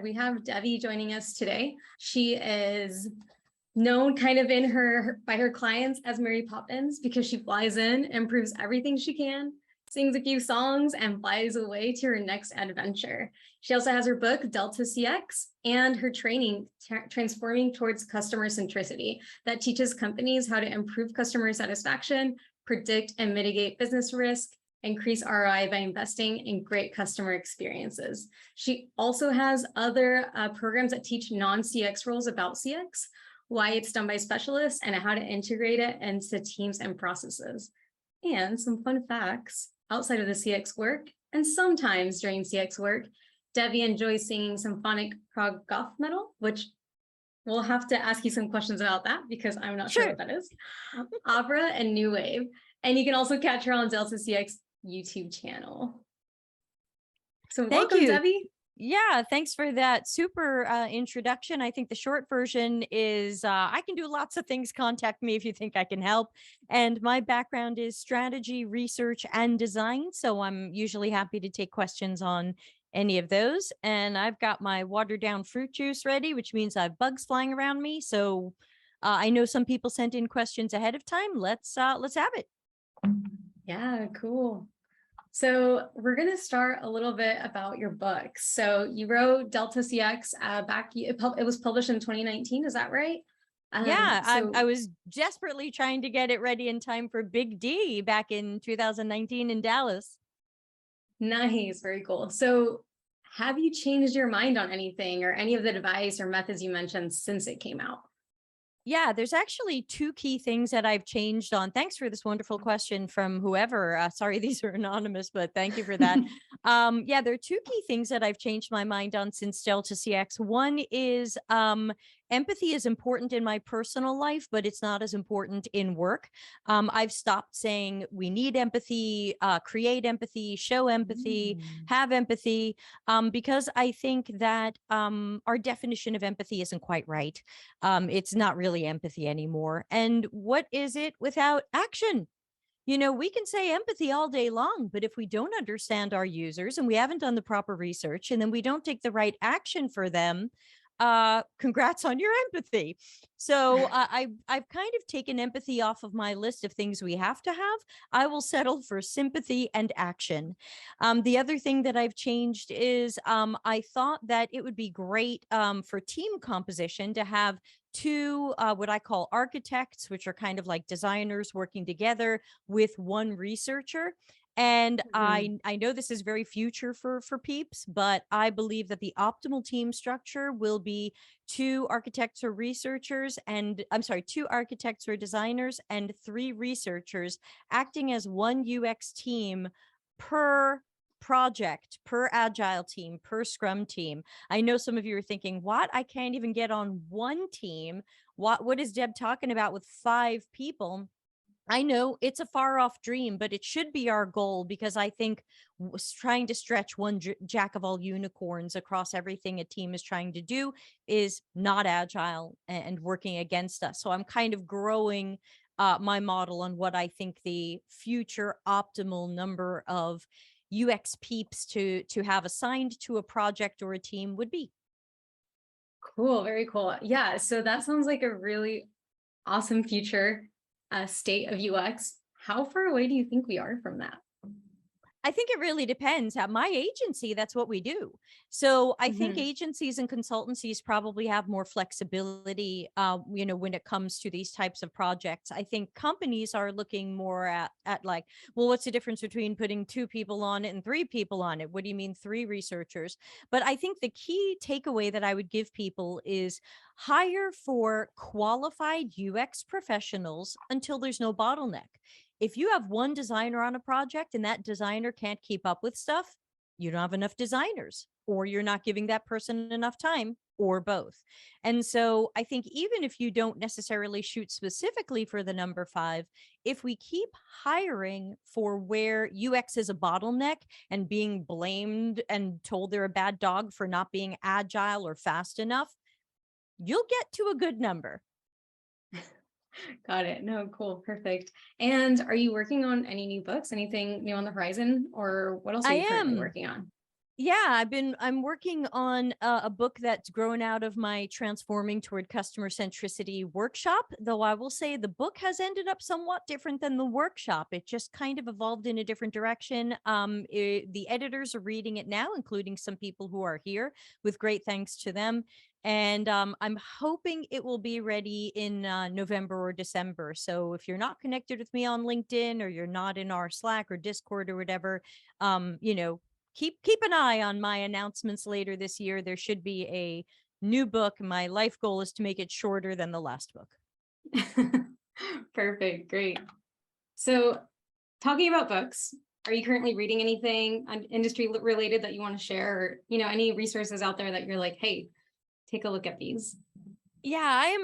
We have Debbie joining us today. She is known kind of by her clients as Mary Poppins because she flies in and proves everything she can, sings a few songs, and flies away to her next adventure. She also has her book, Delta CX, and her training, Transforming Towards Customer Centricity, that teaches companies how to improve customer satisfaction, predict and mitigate business risk, increase ROI by investing in great customer experiences. She also has other programs that teach non-CX roles about CX, why it's done by specialists, and how to integrate it into teams and processes. And some fun facts outside of the CX work, and sometimes during CX work, Debbie enjoys singing symphonic prog goth metal, which we'll have to ask you some questions about that because I'm not sure what that is. Opera and new wave. And you can also catch her on Delta CX YouTube channel. So welcome, Debbie. Yeah, thanks for that super introduction. I think the short version is I can do lots of things. Contact me if you think I can help. And my background is strategy, research, and design. So I'm usually happy to take questions on any of those. And I've got my watered down fruit juice ready, which means I have bugs flying around me. So I know some people sent in questions ahead of time. Let's have it. Yeah, cool. So we're going to start a little bit about your book. So you wrote Delta CX it was published in 2019. Is that right? Yeah, I was desperately trying to get it ready in time for Big D back in 2019 in Dallas. Nice, very cool. So have you changed your mind on anything or any of the advice or methods you mentioned since it came out? Yeah, there's actually two key things that I've changed on. Thanks for this wonderful question from whoever. Sorry, these are anonymous, but thank you for that. Yeah, there are two key things that I've changed my mind on since Delta CX. One is empathy is important in my personal life, but it's not as important in work. I've stopped saying we need empathy, create empathy, show empathy, have empathy, because I think that our definition of empathy isn't quite right. It's not really empathy anymore. And what is it without action? You know, we can say empathy all day long, but if we don't understand our users and we haven't done the proper research and then we don't take the right action for them, congrats on your empathy. So I've kind of taken empathy off of my list of things we have to have. I will settle for sympathy and action. The other thing that I've changed is I thought that it would be great for team composition to have two what I call architects, which are kind of like designers working together with one researcher. And I know this is very future for peeps, but I believe that the optimal team structure will be two architects or researchers and two architects or designers and three researchers acting as one UX team per project, per agile team, per scrum team. I know some of you are thinking, what? I can't even get on one team. What is Deb talking about with 5 people? I know it's a far off dream, but it should be our goal because I think trying to stretch one jack of all unicorns across everything a team is trying to do is not agile and working against us. So I'm kind of growing my model on what I think the future optimal number of UX peeps to have assigned to a project or a team would be. Cool, very cool. Yeah, so that sounds like a really awesome future state of UX. How far away do you think we are from that? I think it really depends. At my agency, that's what we do. So I think agencies and consultancies probably have more flexibility, you know, when it comes to these types of projects. I think companies are looking more at like, well, what's the difference between putting 2 people on it and 3 people on it? What do you mean 3 researchers? But I think the key takeaway that I would give people is hire for qualified UX professionals until there's no bottleneck. If you have one designer on a project and that designer can't keep up with stuff, you don't have enough designers, or you're not giving that person enough time, or both. And so I think even if you don't necessarily shoot specifically for the number 5, if we keep hiring for where UX is a bottleneck and being blamed and told they're a bad dog for not being agile or fast enough, you'll get to a good number. Got it. No, cool. Perfect. And are you working on any new books? Anything new on the horizon, or what else are you currently working on? Yeah, I'm working on a book that's grown out of my Transforming Toward Customer Centricity workshop, though I will say the book has ended up somewhat different than the workshop. It just kind of evolved in a different direction. The editors are reading it now, including some people who are here, with great thanks to them. And I'm hoping it will be ready in November or December. So if you're not connected with me on LinkedIn, or you're not in our Slack or Discord or whatever, you know, keep an eye on my announcements later this year. There should be a new book. My life goal is to make it shorter than the last book. Perfect. Great. So talking about books, are you currently reading anything industry related that you want to share, or, any resources out there that you're like, hey, take a look at these? Yeah,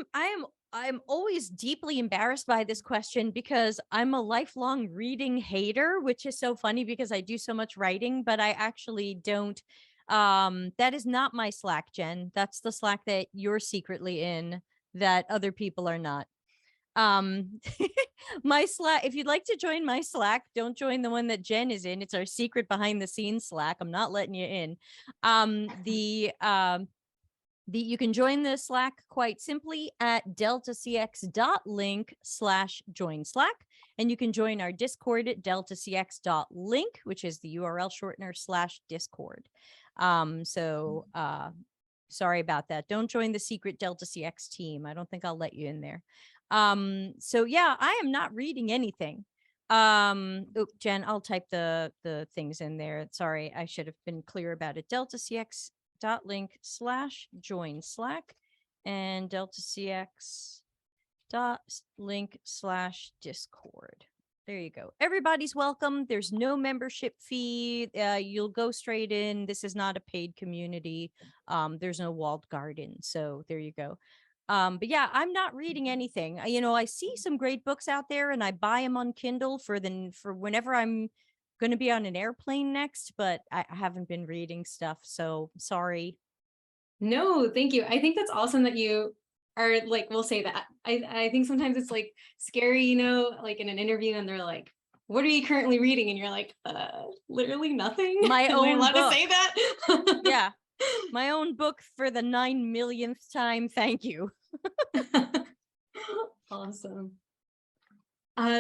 I'm always deeply embarrassed by this question because I'm a lifelong reading hater, which is so funny because I do so much writing, but I actually don't. That is not my Slack, Jen. That's the Slack that you're secretly in that other people are not. My Slack, if you'd like to join my Slack, don't join the one that Jen is in. It's our secret behind the scenes Slack. I'm not letting you in. You can join the Slack quite simply at deltacx.link/join Slack. And you can join our Discord at deltacx.link, which is the URL shortener /Discord. Sorry about that. Don't join the secret Delta CX team. I don't think I'll let you in there. So yeah, I am not reading anything. Jen, I'll type the things in there. Sorry, I should have been clear about it. deltacx.link/join Slack and deltacx.link/Discord. There you go. Everybody's welcome. There's no membership fee. You'll go straight in. This is not a paid community. There's no walled garden. So there you go. But yeah, I'm not reading anything. I see some great books out there and I buy them on Kindle for whenever I'm going to be on an airplane next, but I haven't been reading stuff. So sorry. No, thank you. I think that's awesome that you are like, we'll say that. I think sometimes it's like scary, like in an interview and they're like, what are you currently reading? And you're like, literally nothing. My Am I own allowed book. to say that? Yeah. My own book for the 9 millionth time. Thank you. Awesome.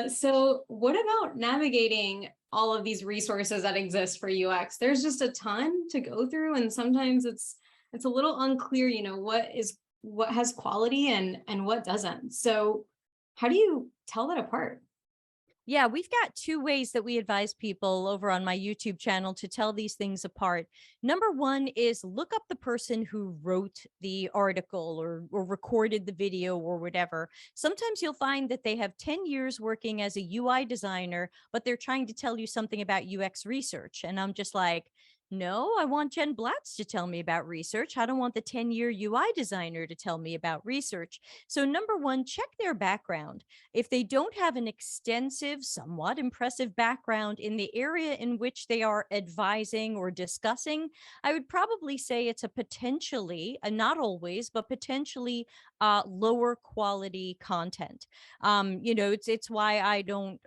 So what about navigating all of these resources that exist for UX? There's just a ton to go through, and sometimes it's a little unclear, what has quality and what doesn't. So how do you tell that apart? Yeah, we've got 2 ways that we advise people over on my YouTube channel to tell these things apart. Number 1 is look up the person who wrote the article or recorded the video or whatever. Sometimes you'll find that they have 10 years working as a UI designer, but they're trying to tell you something about UX research. And I'm just like, no, I want Jen Blatz to tell me about research. I don't want the 10-year UI designer to tell me about research. So number 1, check their background. If they don't have an extensive, somewhat impressive background in the area in which they are advising or discussing, I would probably say it's a potentially, not always, but potentially lower quality content. It's why I don't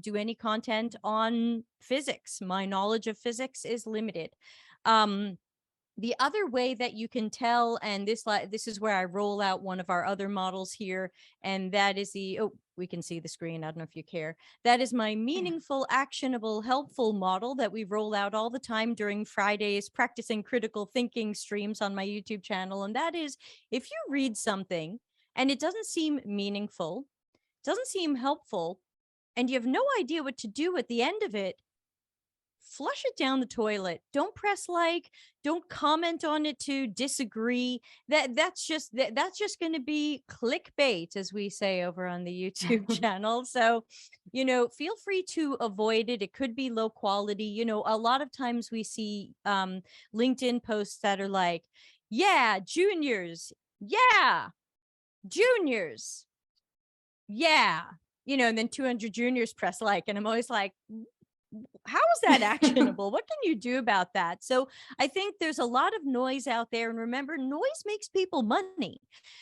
do any content on physics. My knowledge of physics is limited. The other way that you can tell, and this is where I roll out one of our other models here, and that is we can see the screen. I don't know if you care. That is my meaningful, actionable, helpful model that we roll out all the time during Fridays practicing critical thinking streams on my YouTube channel. And that is, if you read something and it doesn't seem meaningful, doesn't seem helpful, and you have no idea what to do at the end of it, flush it down the toilet. Don't press like, don't comment on it to disagree. That's just going to be clickbait, as we say over on the YouTube channel. So, feel free to avoid it. It could be low quality. A lot of times we see LinkedIn posts that are like, yeah, juniors. Yeah, juniors. Yeah. And then 200 juniors press like, and I'm always like, how is that actionable? What can you do about that? So I think there's a lot of noise out there. And remember, noise makes people money.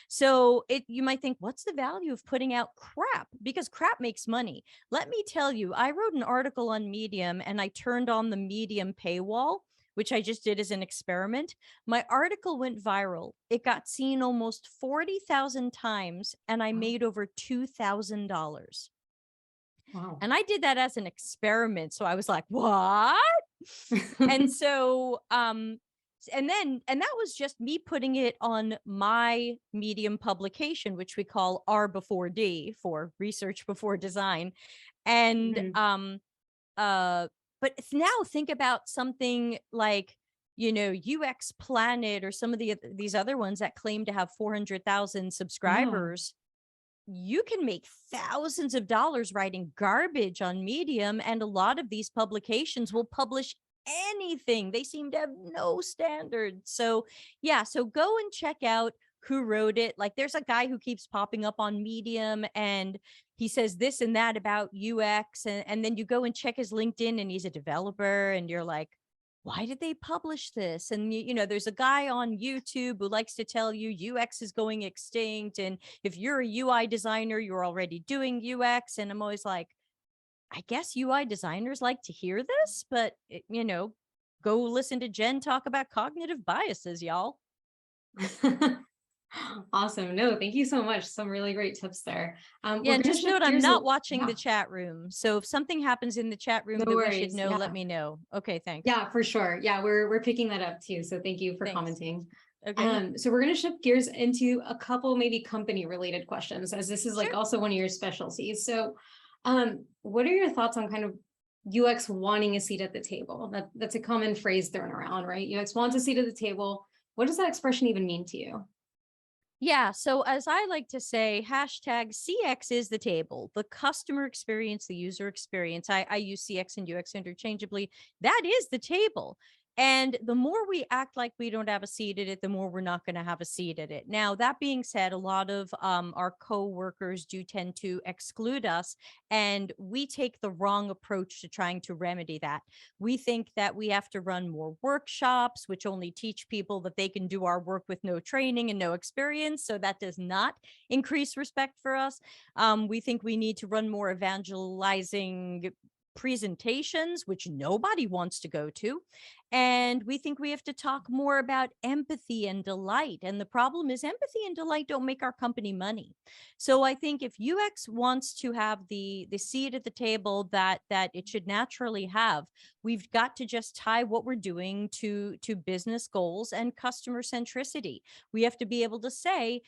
So you might think, what's the value of putting out crap? Because crap makes money. Let me tell you, I wrote an article on Medium and I turned on the Medium paywall which I just did as an experiment, my article went viral. It got seen almost 40,000 times, and I made over $2,000. Wow. And I did that as an experiment. So I was like, what? And so, and that was just me putting it on my Medium publication, which we call R before D, for research before design. And, Mhm. but now think about something like, UX Planet or some of these other ones that claim to have 400,000 Yeah. subscribers. You can make thousands of dollars writing garbage on Medium, and a lot of these publications will publish anything. They seem to have no standards. So yeah, so go and check out who wrote it. Like, there's a guy who keeps popping up on Medium, and he says this and that about UX, and then you go and check his LinkedIn, and he's a developer, and you're like, why did they publish this? And there's a guy on YouTube who likes to tell you UX is going extinct, and if you're a UI designer, you're already doing UX. And I'm always like, I guess UI designers like to hear this, but go listen to Jen talk about cognitive biases, y'all. Awesome. No, thank you so much. Some really great tips there. Yeah, We're and going to just note, shift I'm gears. not watching Yeah, the chat room. So if something happens in the chat room no that we should worries. know, let Yeah. me know. Okay, thanks. Yeah, for sure. Yeah, we're picking that up too. So thank you for Thanks. commenting. Okay. So we're going to shift gears into a couple maybe company related questions, as this is like Sure. also one of your specialties. So what are your thoughts on kind of UX wanting a seat at the table? That's a common phrase thrown around, right? UX wants a seat at the table. What does that expression even mean to you? Yeah. So as I like to say, hashtag CX is the table, the customer experience, the user experience. I use CX and UX interchangeably. That is the table. And the more we act like we don't have a seat at it, the more we're not going to have a seat at it. Now, that being said, a lot of our co-workers do tend to exclude us, and we take the wrong approach to trying to remedy that. We think that we have to run more workshops, which only teach people that they can do our work with no training and no experience. So that does not increase respect for us. We think we need to run more evangelizing presentations, which nobody wants to go to. And we think we have to talk more about empathy and delight. And the problem is, empathy and delight don't make our company money. So I think if UX wants to have the seat at the table that it should naturally have, we've got to just tie what we're doing to business goals and customer centricity. We have to be able to say,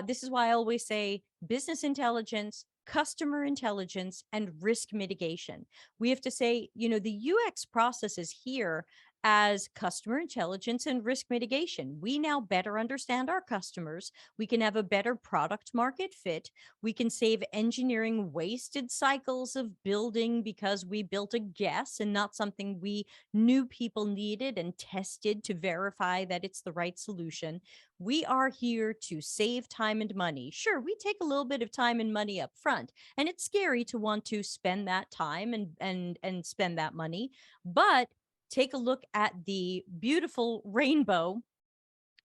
this is why I always say business intelligence, customer intelligence, and risk mitigation. We have to say, the UX process is here as customer intelligence and risk mitigation. We now better understand our customers. We can have a better product market fit. We can save engineering wasted cycles of building because we built a guess and not something we knew people needed and tested to verify that it's the right solution. We are here to save time and money. Sure, we take a little bit of time and money up front, and it's scary to want to spend that time and spend that money, but take a look at the beautiful rainbow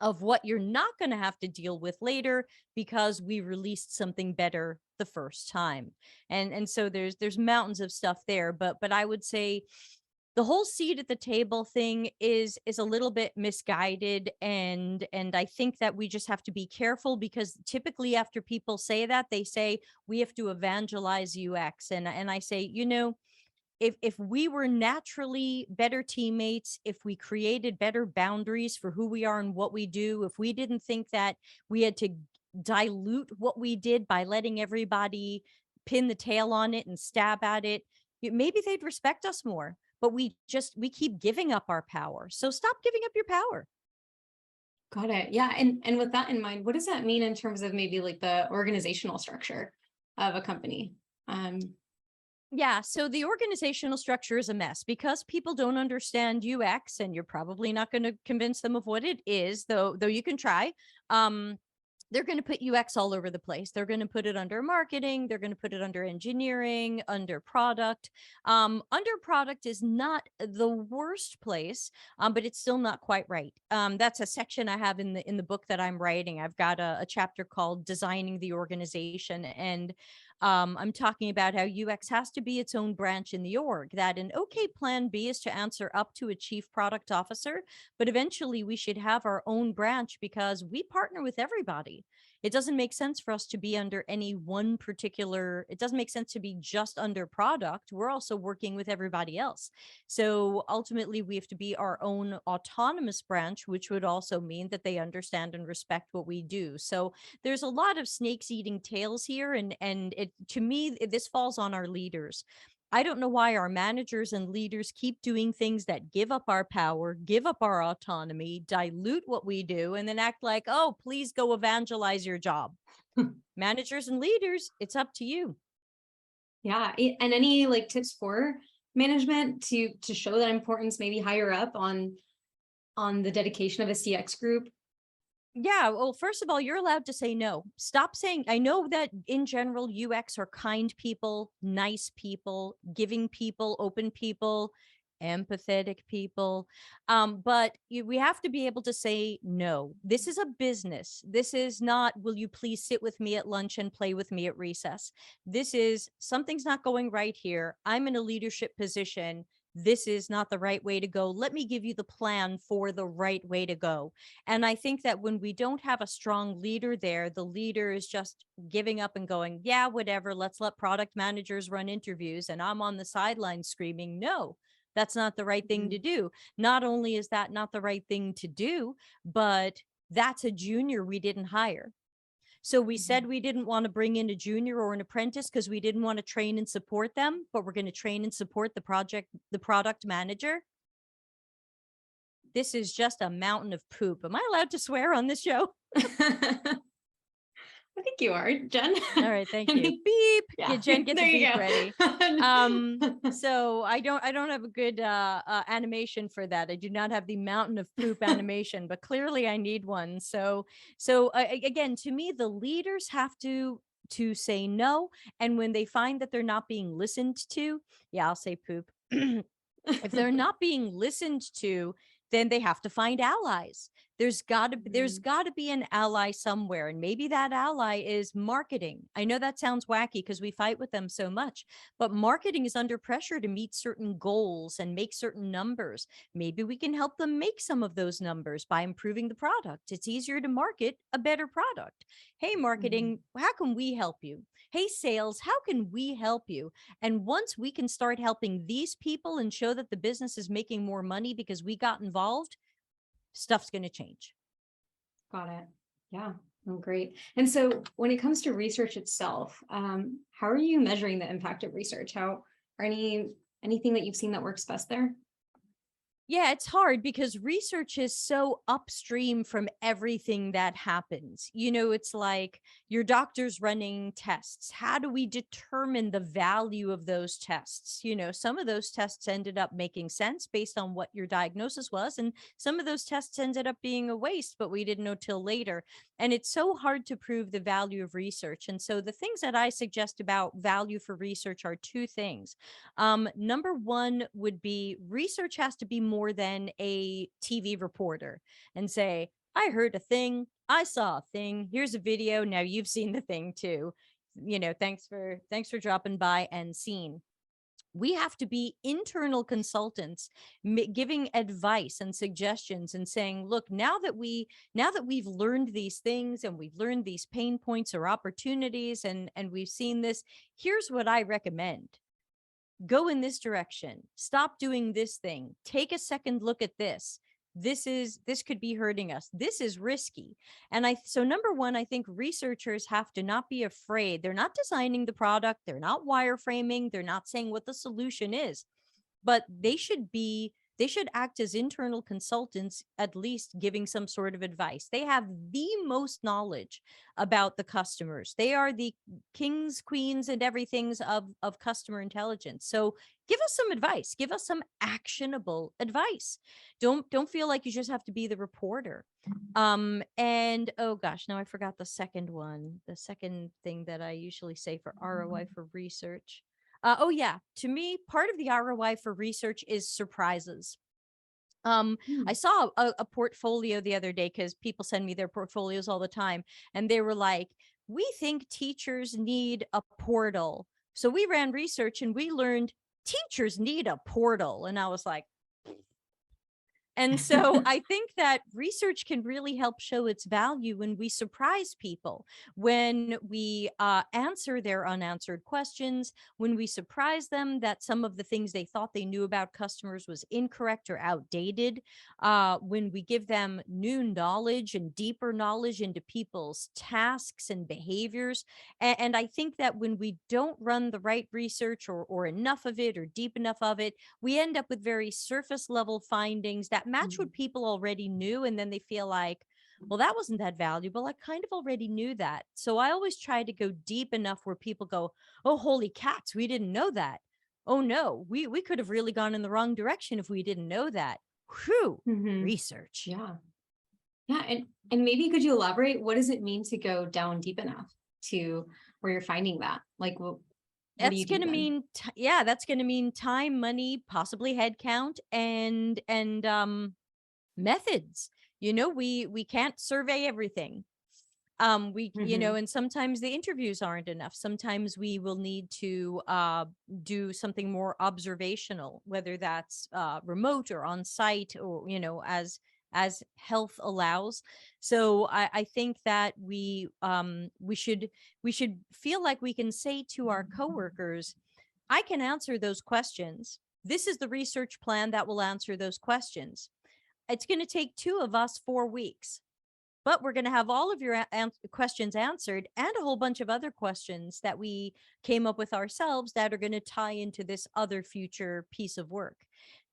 of what you're not going to have to deal with later because we released something better the first time. And so there's mountains of stuff there, but I would say the whole seat at the table thing is a little bit misguided, and I think that we just have to be careful, because typically after people say that, they say we have to evangelize UX, and I say, if we were naturally better teammates, if we created better boundaries for who we are and what we do, if we didn't think that we had to dilute what we did by letting everybody pin the tail on it and stab at it, maybe they'd respect us more. But we keep giving up our power. So stop giving up your power. Got it. Yeah. And with that in mind, what does that mean in terms of maybe like the organizational structure of a company? Yeah, so the organizational structure is a mess because people don't understand UX, and you're probably not going to convince them of what it is, though you can try. They're going to put UX all over the place. They're going to put it under marketing. They're going to put it under engineering, under product. Under product is not the worst place, but it's still not quite right. That's a section I have in the book that I'm writing. I've got a chapter called Designing the Organization. And I'm talking about how UX has to be its own branch in the org, that an okay plan B is to answer up to a chief product officer, but eventually we should have our own branch because we partner with everybody. It doesn't make sense for us to be under any one particular, it doesn't make sense to be just under product. We're also working with everybody else. So ultimately we have to be our own autonomous branch, which would also mean that they understand and respect what we do. So there's a lot of snakes eating tails here. And it, to me, this falls on our leaders. I don't know why our managers and leaders keep doing things that give up our power, give up our autonomy, dilute what we do, and then act like, oh, please go evangelize your job. Managers and leaders, it's up to you. Yeah. And any like tips for management to show that importance, maybe higher up on the dedication of a CX group? Yeah, well, first of all, you're allowed to say no. Stop saying, I know that in general, UX are kind people, nice people, giving people, open people, empathetic people. But we have to be able to say no. This is a business. This is not, will you please sit with me at lunch and play with me at recess? This is, something's not going right here. I'm in a leadership position. This is not the right way to go. Let me give you the plan for the right way to go. And I think that when we don't have a strong leader there, the leader is just giving up and going, yeah, whatever, let's let product managers run interviews. And I'm on the sidelines screaming, no, that's not the right thing to do. Not only is that not the right thing to do, but that's a junior we didn't hire. So we said we didn't want to bring in a junior or an apprentice because we didn't want to train and support them, but we're going to train and support the product manager. This is just a mountain of poop. Am I allowed to swear on this show? I think you are, Jen. All right, thank you. Beep. Yeah, Jen, get the beep ready. So I don't have a good animation for that. I do not have the mountain of poop animation, but clearly I need one. So again, to me, the leaders have to say no, and when they find that they're not being listened to, yeah, I'll say poop. If they're not being listened to, then they have to find allies. There's got to be an ally somewhere, and maybe that ally is marketing. I know that sounds wacky because we fight with them so much, but marketing is under pressure to meet certain goals and make certain numbers. Maybe we can help them make some of those numbers by improving the product. It's easier to market a better product. Hey, marketing, how can we help you? Hey, sales, how can we help you? And once we can start helping these people and show that the business is making more money because we got involved, stuff's going to change. Got it. Yeah. Oh, great. And so when it comes to research itself, how are you measuring the impact of research? How are anything that you've seen that works best there? Yeah, it's hard because research is so upstream from everything that happens. You know, it's like your doctor's running tests. How do we determine the value of those tests? You know, some of those tests ended up making sense based on what your diagnosis was, and some of those tests ended up being a waste, but we didn't know till later. And it's so hard to prove the value of research. And so the things that I suggest about value for research are two things. Number one would be research has to be more than a TV reporter and say, I heard a thing, I saw a thing, here's a video, now you've seen the thing too. You know, thanks for dropping by and seen. We have to be internal consultants giving advice and suggestions and saying, look, now that we've learned these things and we've learned these pain points or opportunities and we've seen this, here's what I recommend. Go in this direction. Stop doing this thing. Take a second look at this. This could be hurting us. This is risky. And so number one, I think researchers have to not be afraid. They're not designing the product. They're not wireframing. They're not saying what the solution is, but they should act as internal consultants, at least giving some sort of advice. They have the most knowledge about the customers. They are the kings, queens, and everythings of customer intelligence. So give us some advice. Give us some actionable advice. Don't feel like you just have to be the reporter. And oh gosh, now I forgot the second one. The second thing that I usually say for ROI for research. Oh yeah, to me, part of the ROI for research is surprises. I saw a portfolio the other day because people send me their portfolios all the time. And they were like, we think teachers need a portal. So we ran research and we learned teachers need a portal. And I was like, and so I think that research can really help show its value when we surprise people, when we answer their unanswered questions, when we surprise them that some of the things they thought they knew about customers was incorrect or outdated, when we give them new knowledge and deeper knowledge into people's tasks and behaviors. And I think that when we don't run the right research or enough of it or deep enough of it, we end up with very surface level findings that match what people already knew. And then they feel like, well, that wasn't that valuable. I kind of already knew that. So I always try to go deep enough where people go, oh, holy cats, we didn't know that. Oh, no, we could have really gone in the wrong direction if we didn't know that. Whew, research. Yeah. Yeah. And maybe could you elaborate? What does it mean to go down deep enough to where you're finding that? Like, what do you That's do going to then? mean, that's going to mean time, money, possibly head count, and methods. We can't survey everything. And sometimes the interviews aren't enough. Sometimes we will need to do something more observational, whether that's remote or on site, or as health allows. So I think that we should feel like we can say to our coworkers, I can answer those questions. This is the research plan that will answer those questions. It's going to take 2 of us 4 weeks, but we're going to have all of your questions answered and a whole bunch of other questions that we came up with ourselves that are going to tie into this other future piece of work.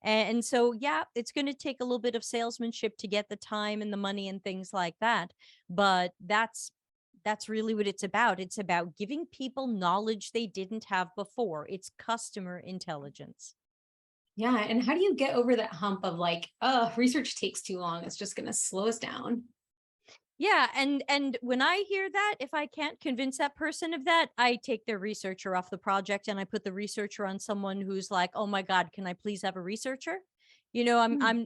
And so, yeah, it's going to take a little bit of salesmanship to get the time and the money and things like that. But that's really what it's about. It's about giving people knowledge they didn't have before. It's customer intelligence. Yeah. And how do you get over that hump of like, oh, research takes too long, it's just going to slow us down? Yeah, and when I hear that, if I can't convince that person of that, I take their researcher off the project and I put the researcher on someone who's like, "Oh my God, can I please have a researcher?" Hmm.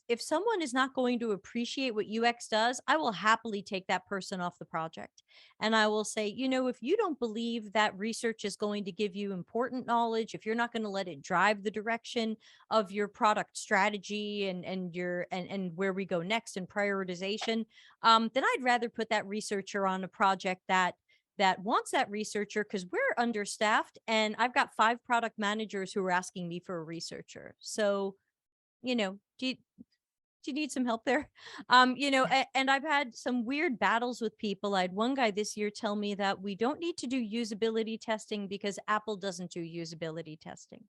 If someone is not going to appreciate what UX does, I will happily take that person off the project. And I will say, if you don't believe that research is going to give you important knowledge, if you're not going to let it drive the direction of your product strategy and where we go next in prioritization, then I'd rather put that researcher on a project that wants that researcher, because we're understaffed and I've got 5 product managers who are asking me for a researcher. So, do you need some help there? And I've had some weird battles with people. I had one guy this year tell me that we don't need to do usability testing because Apple doesn't do usability testing.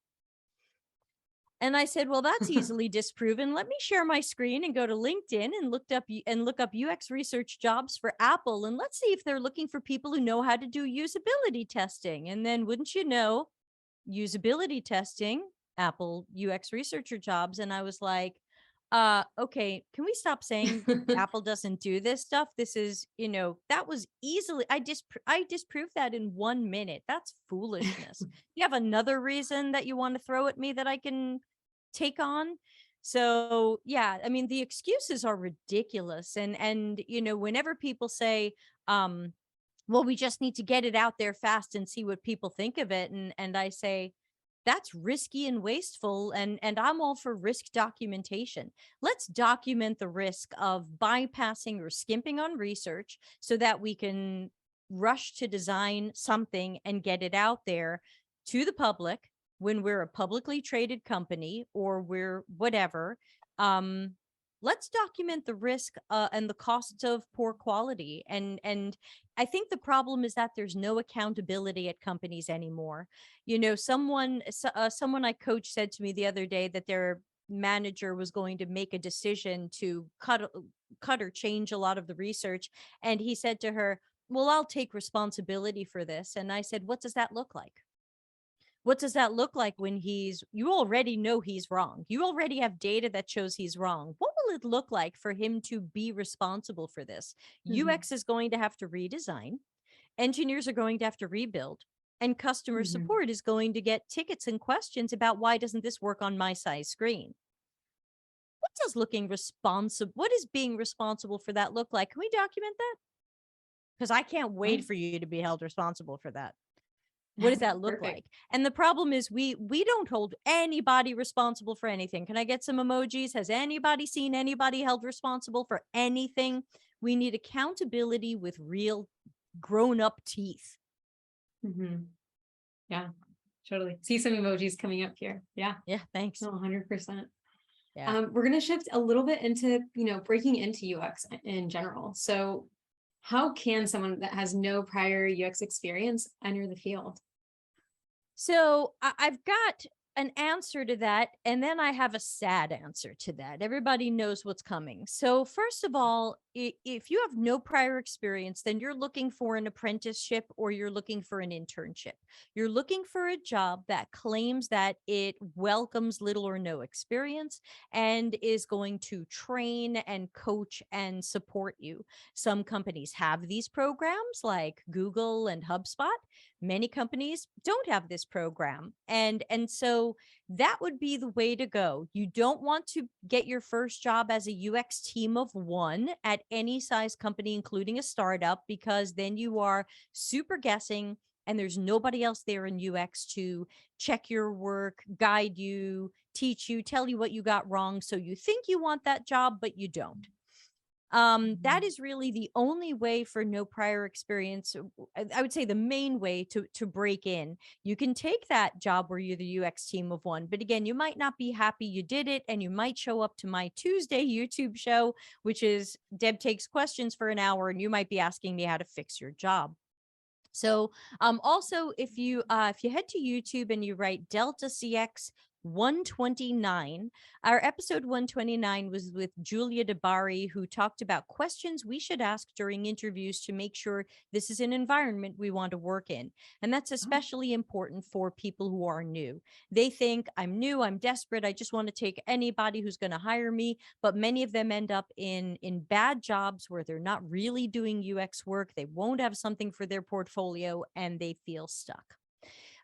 And I said, well, that's easily disproven. Let me share my screen and go to LinkedIn and look up UX research jobs for Apple. And let's see if they're looking for people who know how to do usability testing. And then wouldn't you know, usability testing, Apple UX researcher jobs. And I was like, okay, can we stop saying Apple doesn't do this stuff? This is, that was easily, I disproved that in 1 minute. That's foolishness. You have another reason that you want to throw at me that I can take on? So yeah, I mean, the excuses are ridiculous. And whenever people say, well, we just need to get it out there fast and see what people think of it. And I say, that's risky and wasteful, and I'm all for risk documentation. Let's document the risk of bypassing or skimping on research so that we can rush to design something and get it out there to the public when we're a publicly traded company or we're whatever. Let's document the risk and the costs of poor quality. And I think the problem is that there's no accountability at companies anymore. Someone I coached said to me the other day that their manager was going to make a decision to cut or change a lot of the research. And he said to her, well, I'll take responsibility for this. And I said, what does that look like? What does that look like when you already know he's wrong? You already have data that shows he's wrong. What will it look like for him to be responsible for this? UX is going to have to redesign. Engineers are going to have to rebuild. And customer support is going to get tickets and questions about why doesn't this work on my size screen? What is being responsible for that look like? Can we document that? because I can't wait Right. for you to be held responsible for that. What does that look Perfect. like? And the problem is we don't hold anybody responsible for anything. Can I get some emojis? Has anybody seen anybody held responsible for anything? We need accountability with real grown-up teeth. Mm-hmm. Yeah, totally. See some emojis coming up here. Yeah. Yeah, thanks. No, 100%. Yeah. We're going to shift a little bit into, breaking into UX in general. So how can someone that has no prior UX experience enter the field? So I've got an answer to that, and then I have a sad answer to that. Everybody knows what's coming. So first of all, if you have no prior experience, then you're looking for an apprenticeship or you're looking for an internship. You're looking for a job that claims that it welcomes little or no experience and is going to train and coach and support you. Some companies have these programs like Google and HubSpot. Many companies don't have this program. And so that would be the way to go. You don't want to get your first job as a UX team of one at any size company, including a startup, because then you are super guessing and there's nobody else there in UX to check your work, guide you, teach you, tell you what you got wrong. So you think you want that job, but you don't. That is really the only way for no prior experience. I would say the main way to break in. You can take that job where you're the UX team of one, but again, you might not be happy you did it, and you might show up to my Tuesday YouTube show, which is Deb takes questions for an hour, and you might be asking me how to fix your job. So also if you head to YouTube and you write Delta CX 129, our episode 129 was with Julia DeBari, who talked about questions we should ask during interviews to make sure this is an environment we want to work in. And that's especially important for people who are new. They think, I'm new, I'm desperate, I just want to take anybody who's going to hire me. But many of them end up in bad jobs where they're not really doing UX work. They won't have something for their portfolio and they feel stuck.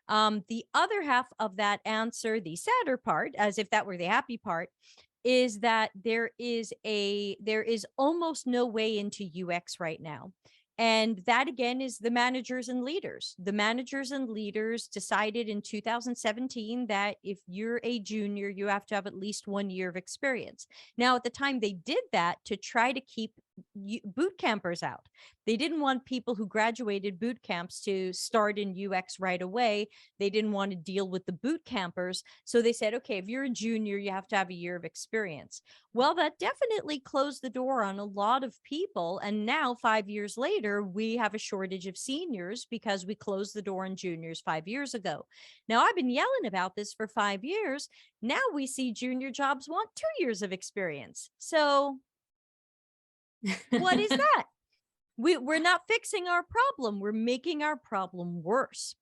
The other half of that answer, the sadder part, as if that were the happy part, is that there is almost no way into UX right now. And that again is the managers and leaders. The managers and leaders decided in 2017 that if you're a junior, you have to have at least 1 year of experience. Now, at the time they did that to try to keep boot campers out. They didn't want people who graduated boot camps to start in UX right away. They didn't want to deal with the boot campers. So they said, okay, if you're a junior, you have to have a year of experience. Well, that definitely closed the door on a lot of people. And now 5 years later, we have a shortage of seniors because we closed the door on juniors 5 years ago. Now, I've been yelling about this for 5 years. Now we see junior jobs want 2 years of experience. So what is that? We're not fixing our problem. We're making our problem worse.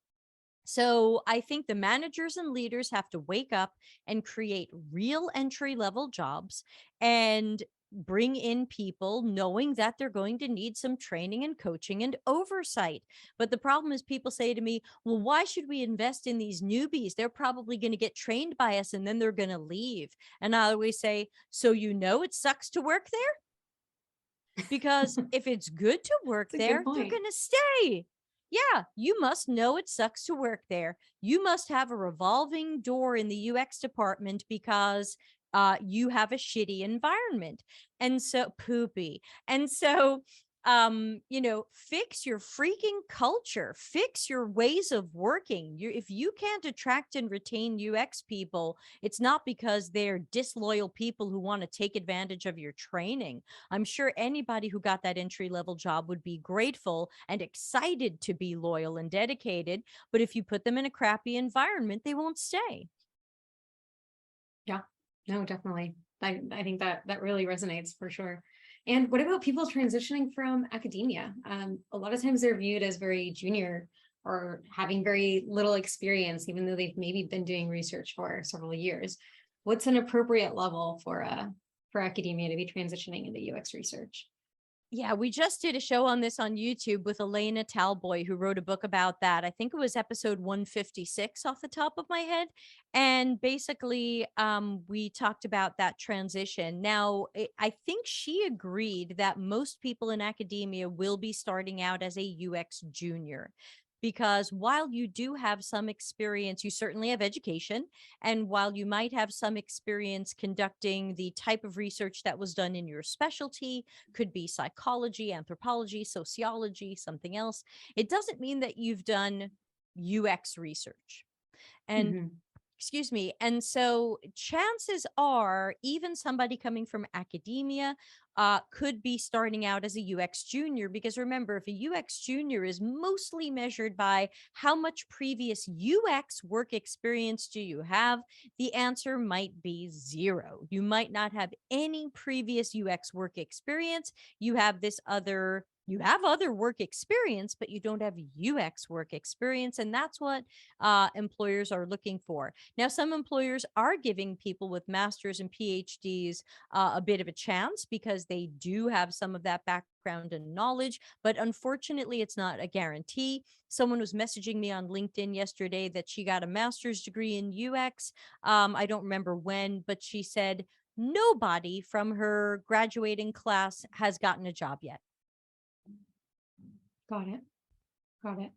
So I think the managers and leaders have to wake up and create real entry-level jobs and bring in people knowing that they're going to need some training and coaching and oversight. But the problem is people say to me, well, why should we invest in these newbies? They're probably going to get trained by us and then they're going to leave. And I always say, so it sucks to work there? Because if it's good to work there, they're going to stay. Yeah, you must know it sucks to work there. You must have a revolving door in the UX department because you have a shitty environment. And so poopy. And so fix your freaking culture, fix your ways of working. If you can't attract and retain UX people, it's not because they're disloyal people who want to take advantage of your training. I'm sure anybody who got that entry-level job would be grateful and excited to be loyal and dedicated. But if you put them in a crappy environment, they won't stay. Yeah, no, definitely. I think that really resonates for sure. And what about people transitioning from academia? A lot of times they're viewed as very junior or having very little experience, even though they've maybe been doing research for several years. What's an appropriate level for academia to be transitioning into UX research? Yeah, we just did a show on this on YouTube with Elena Talboy, who wrote a book about that. I think it was episode 156 off the top of my head. And basically, we talked about that transition. Now, I think she agreed that most people in academia will be starting out as a UX junior. Because while you do have some experience, you certainly have education. And while you might have some experience conducting the type of research that was done in your specialty, could be psychology, anthropology, sociology, something else. It doesn't mean that you've done UX research. And Mhm. excuse me. And so chances are, even somebody coming from academia could be starting out as a UX junior. Because remember, if a UX junior is mostly measured by how much previous UX work experience do you have, the answer might be zero. You might not have any previous UX work experience. You have other work experience, but you don't have UX work experience. And that's what employers are looking for. Now, some employers are giving people with masters and PhDs a bit of a chance because they do have some of that background and knowledge, but unfortunately, it's not a guarantee. Someone was messaging me on LinkedIn yesterday that she got a master's degree in UX. I don't remember when, but she said nobody from her graduating class has gotten a job yet. Got it. Got it.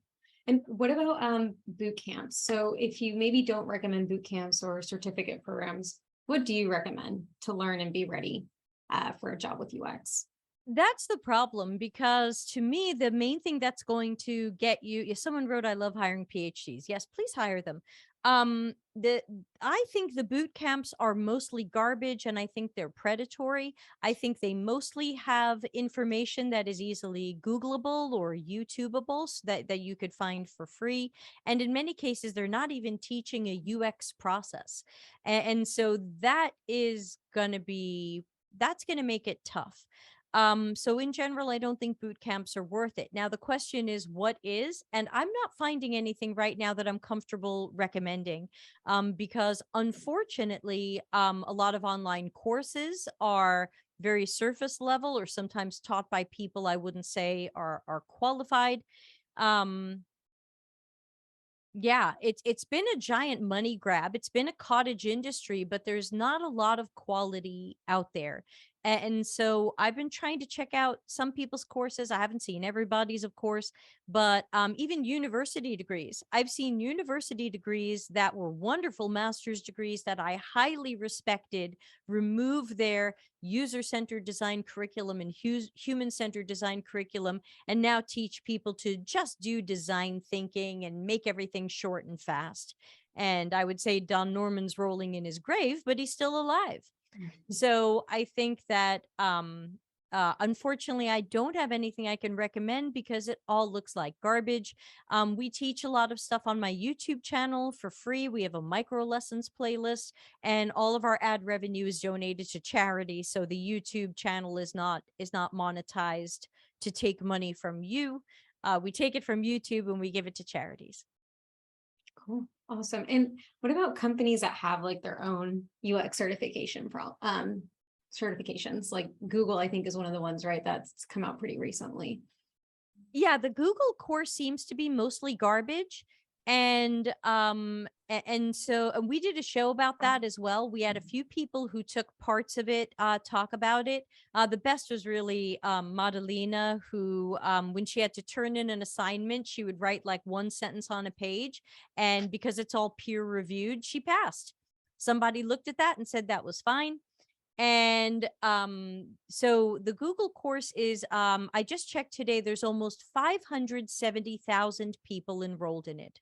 And what about boot camps? So if you maybe don't recommend boot camps or certificate programs, what do you recommend to learn and be ready for a job with UX? That's the problem, because to me, the main thing that's going to get you, if someone wrote, I love hiring PhDs. Yes, please hire them. The I think the boot camps are mostly garbage, and I think they're predatory. I think they mostly have information that is easily Googleable or YouTubeable, so that you could find for free. And in many cases, they're not even teaching a UX process. And so that's going to make it tough. So in general, I don't think boot camps are worth it. Now, the question is, what is? And I'm not finding anything right now that I'm comfortable recommending, because unfortunately, a lot of online courses are very surface level, or sometimes taught by people I wouldn't say are qualified. Um, yeah, it's been a giant money grab. It's been a cottage industry, but there's not a lot of quality out there. And so I've been trying to check out some people's courses. I haven't seen everybody's, of course, but even university degrees. I've seen university degrees that were wonderful master's degrees that I highly respected remove their user-centered design curriculum and human-centered design curriculum, and now teach people to just do design thinking and make everything short and fast. And I would say Don Norman's rolling in his grave, but he's still alive. So I think that unfortunately, I don't have anything I can recommend because it all looks like garbage. We teach a lot of stuff on my YouTube channel for free. We have a micro lessons playlist, and all of our ad revenue is donated to charity. So the YouTube channel is not monetized to take money from you. We take it from YouTube and we give it to charities. Cool. Awesome. And what about companies that have like their own UX certifications? Like Google, I think, is one of the ones, right? That's come out pretty recently. Yeah, the Google course seems to be mostly garbage. And so we did a show about that as well. We had a few people who took parts of it talk about it. The best was really Madalena, who when she had to turn in an assignment, she would write like one sentence on a page, and because it's all peer reviewed, she passed. Somebody looked at that and said that was fine. And so the Google course is, I just checked today, there's almost 570,000 people enrolled in it.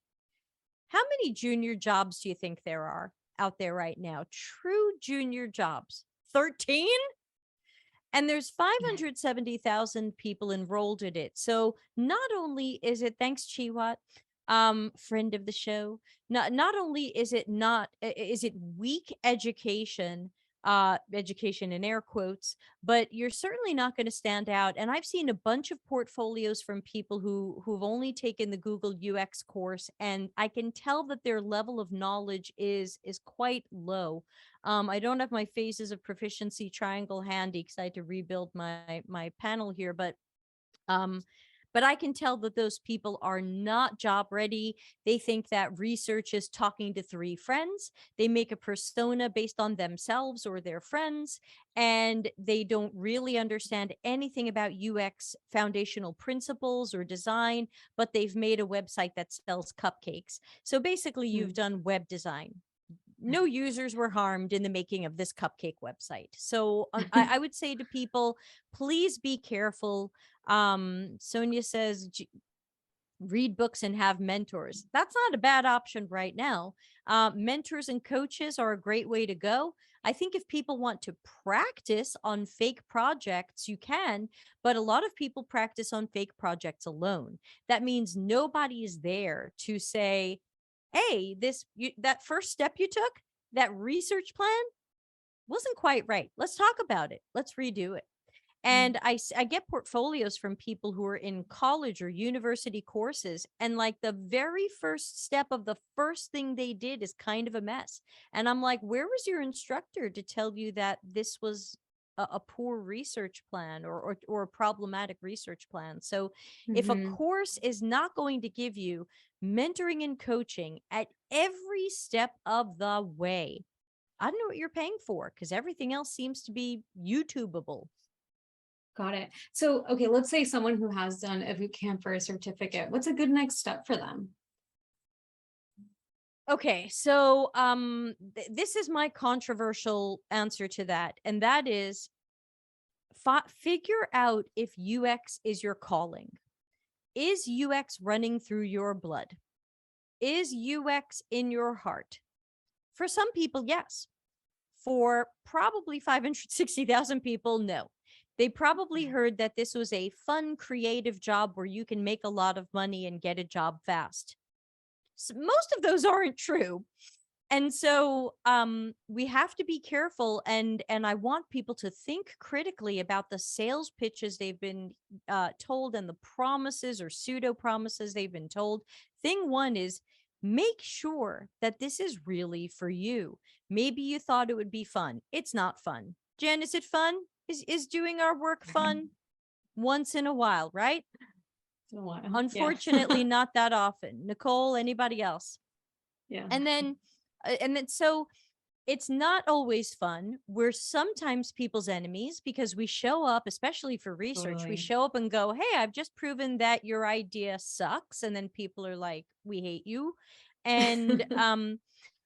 How many junior jobs do you think there are out there right now? True junior jobs? 13? And there's 570,000 people enrolled in it. So not only is it, thanks Chiwat, friend of the show, not only is it weak education, education in air quotes, but you're certainly not going to stand out. And I've seen a bunch of portfolios from people who've only taken the Google UX course, and I can tell that their level of knowledge is quite low. I don't have my phases of proficiency triangle handy because I had to rebuild my panel here, but I can tell that those people are not job ready. They think that research is talking to three friends. They make a persona based on themselves or their friends, and they don't really understand anything about UX foundational principles or design, but they've made a website that sells cupcakes. So basically, you've done web design. No users were harmed in the making of this cupcake website. So I would say to people, please be careful. Sonia says, read books and have mentors. That's not a bad option right now. Mentors and coaches are a great way to go. I think if people want to practice on fake projects, you can, but a lot of people practice on fake projects alone. That means nobody is there to say, hey, that first step you took, that research plan wasn't quite right. Let's talk about it. Let's redo it. And I get portfolios from people who are in college or university courses, and like the very first step of the first thing they did is kind of a mess. And I'm like, where was your instructor to tell you that this was a poor research plan or a problematic research plan? So if a course is not going to give you mentoring and coaching at every step of the way, I don't know what you're paying for, because everything else seems to be YouTubeable. Got it. So, okay, let's say someone who has done a boot camp or a certificate, what's a good next step for them? Okay, so this is my controversial answer to that, and that is figure out if UX is your calling. Is UX running through your blood? Is UX in your heart? For some people, yes. For probably 560,000 people, no. They probably heard that this was a fun, creative job where you can make a lot of money and get a job fast. So most of those aren't true. And so we have to be careful. And I want people to think critically about the sales pitches they've been told and the promises or pseudo promises they've been told. Thing one is, make sure that this is really for you. Maybe you thought it would be fun. It's not fun. Jen, is it fun? Is doing our work fun? Once in a while, right? In a while. Unfortunately, yeah. not that often. Nicole, anybody else? Yeah. And then so it's not always fun. We're sometimes people's enemies because we show up, especially for research, Totally. we show up and go, hey, I've just proven that your idea sucks. And then people are like, we hate you. And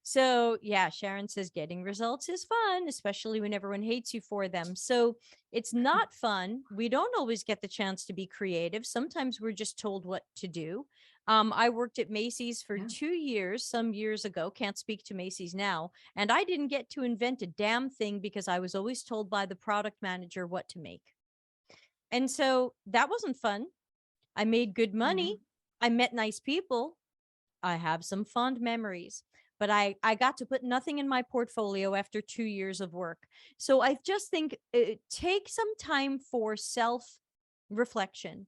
so yeah, Sharon says getting results is fun, especially when everyone hates you for them. So it's not fun. We don't always get the chance to be creative. Sometimes we're just told what to do. I worked at Macy's for 2 years, some years ago, can't speak to Macy's now. And I didn't get to invent a damn thing because I was always told by the product manager what to make. And so that wasn't fun. I made good money. I met nice people. I have some fond memories, but I got to put nothing in my portfolio after 2 years of work. So I just think take some time for self-reflection.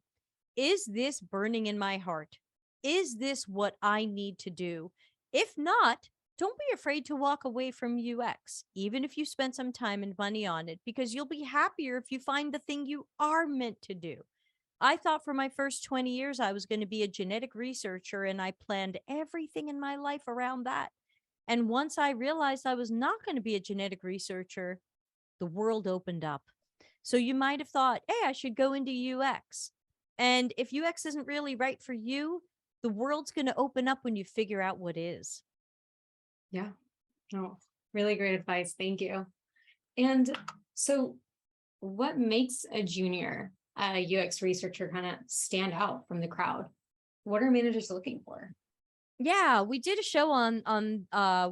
Is this burning in my heart? Is this what I need to do? If not, don't be afraid to walk away from UX, even if you spend some time and money on it, because you'll be happier if you find the thing you are meant to do. I thought for my first 20 years I was going to be a genetic researcher, and I planned everything in my life around that. And once I realized I was not going to be a genetic researcher, the world opened up. So you might have thought, hey, I should go into UX. And if UX isn't really right for you, the world's going to open up when you figure out what is. Yeah. Oh, really great advice. Thank you. And so what makes a junior UX researcher kind of stand out from the crowd? What are managers looking for? Yeah, we did a show on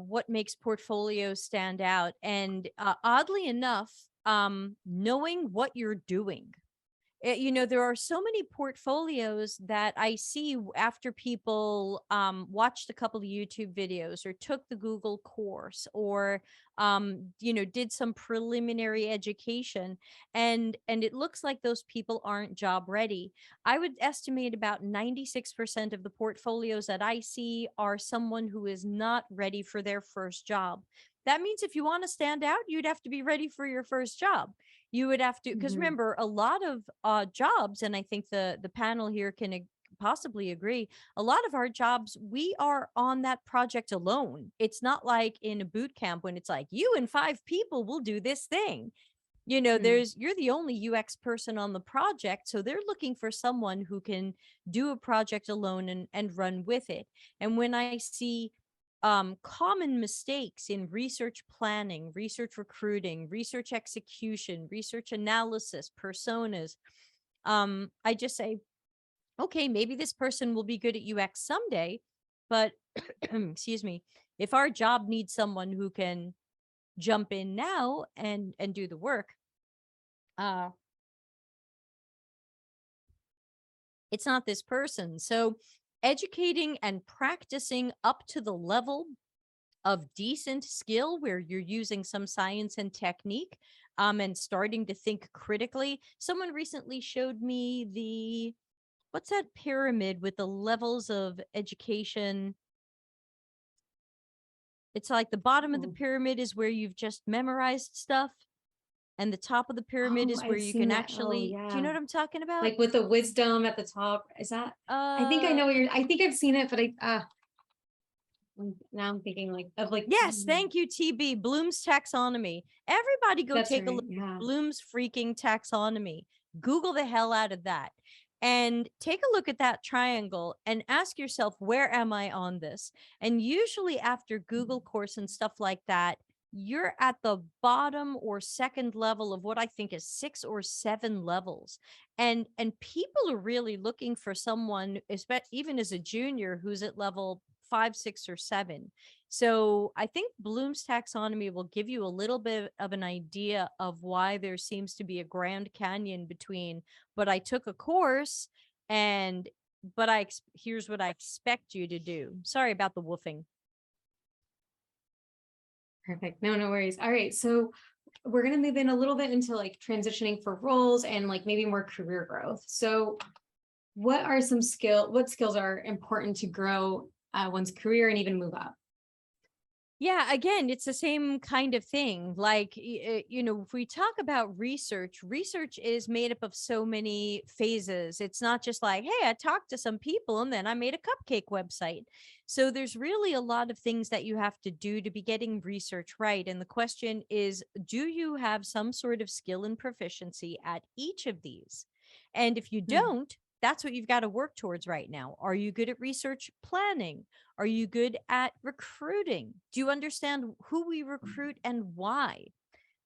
what makes portfolios stand out. And oddly enough, knowing what you're doing. There are so many portfolios that I see after people watched a couple of YouTube videos or took the Google course or did some preliminary education, and it looks like those people aren't job ready. I would estimate about 96% of the portfolios that I see are someone who is not ready for their first job. That means if you want to stand out, you'd have to be ready for your first job. You would have to, because Mhm. remember, a lot of jobs, and I think the panel here can possibly agree, a lot of our jobs, we are on that project alone. It's not like in a boot camp when it's like, you and 5 people will do this thing. Mm. You're the only UX person on the project, so they're looking for someone who can do a project alone and run with it. And when I see common mistakes in research planning, research recruiting, research execution, research analysis, personas, I just say, okay, maybe this person will be good at UX someday, but excuse me, if our job needs someone who can jump in now and do the work, uh, it's not this person. So educating and practicing up to the level of decent skill where you're using some science and technique, and starting to think critically. Someone recently showed me what's that pyramid with the levels of education? It's like the bottom of the Oh, pyramid is where you've just memorized stuff, and the top of the pyramid oh, is where I've you seen can that. Oh, actually, do you know yeah. what I'm talking about? Like with the wisdom at the top. Is that? I think I Uh, know what you're. I think I've seen it, but now I'm thinking like of like. yes, thank you, TB. Bloom's taxonomy. Everybody go That's take a right. look Yeah. at Bloom's freaking taxonomy. Google the hell out of that and take a look at that triangle and ask yourself, where am I on this? And usually after Google course and stuff like that, you're at the bottom or second level of what I think is 6 or 7 levels. And people are really looking for someone, even as a junior, who's at level 5, 6, or 7. So I think Bloom's taxonomy will give you a little bit of an idea of why there seems to be a grand canyon between, but I took a course and, here's what I expect you to do. Sorry about the woofing. Perfect. No, no worries. All right. So we're going to move in a little bit into like transitioning for roles and like maybe more career growth. So what skills are important to grow one's career and even move up? Yeah, again, it's the same kind of thing. Like, if we talk about research, research is made up of so many phases. It's not just like, hey, I talked to some people and then I made a cupcake website. So there's really a lot of things that you have to do to be getting research right. And the question is, do you have some sort of skill and proficiency at each of these? And if you Hmm. don't, that's what you've got to work towards right now. Are you good at research planning? Are you good at recruiting? Do you understand who we recruit and why?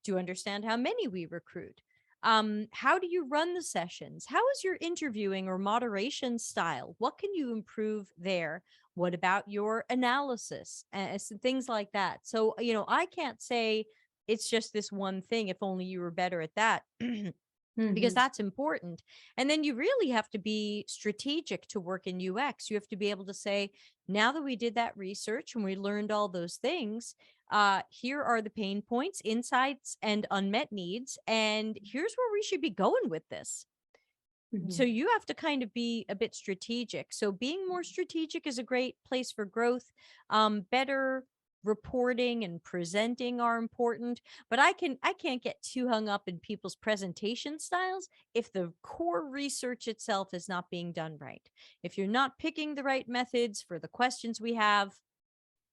Do you understand how many we recruit? How do you run the sessions? How is your interviewing or moderation style? What can you improve there? What about your analysis? Things like that. So, I can't say it's just this one thing, if only you were better at that. Because Mhm. that's important. And then you really have to be strategic to work in UX. You have to be able to say, now that we did that research and we learned all those things, here are the pain points, insights, and unmet needs. And here's where we should be going with this. So Mhm. you have to kind of be a bit strategic. So being more strategic is a great place for growth. Better reporting and presenting are important, but I can't get too hung up in people's presentation styles if the core research itself is not being done right. If you're not picking the right methods for the questions we have,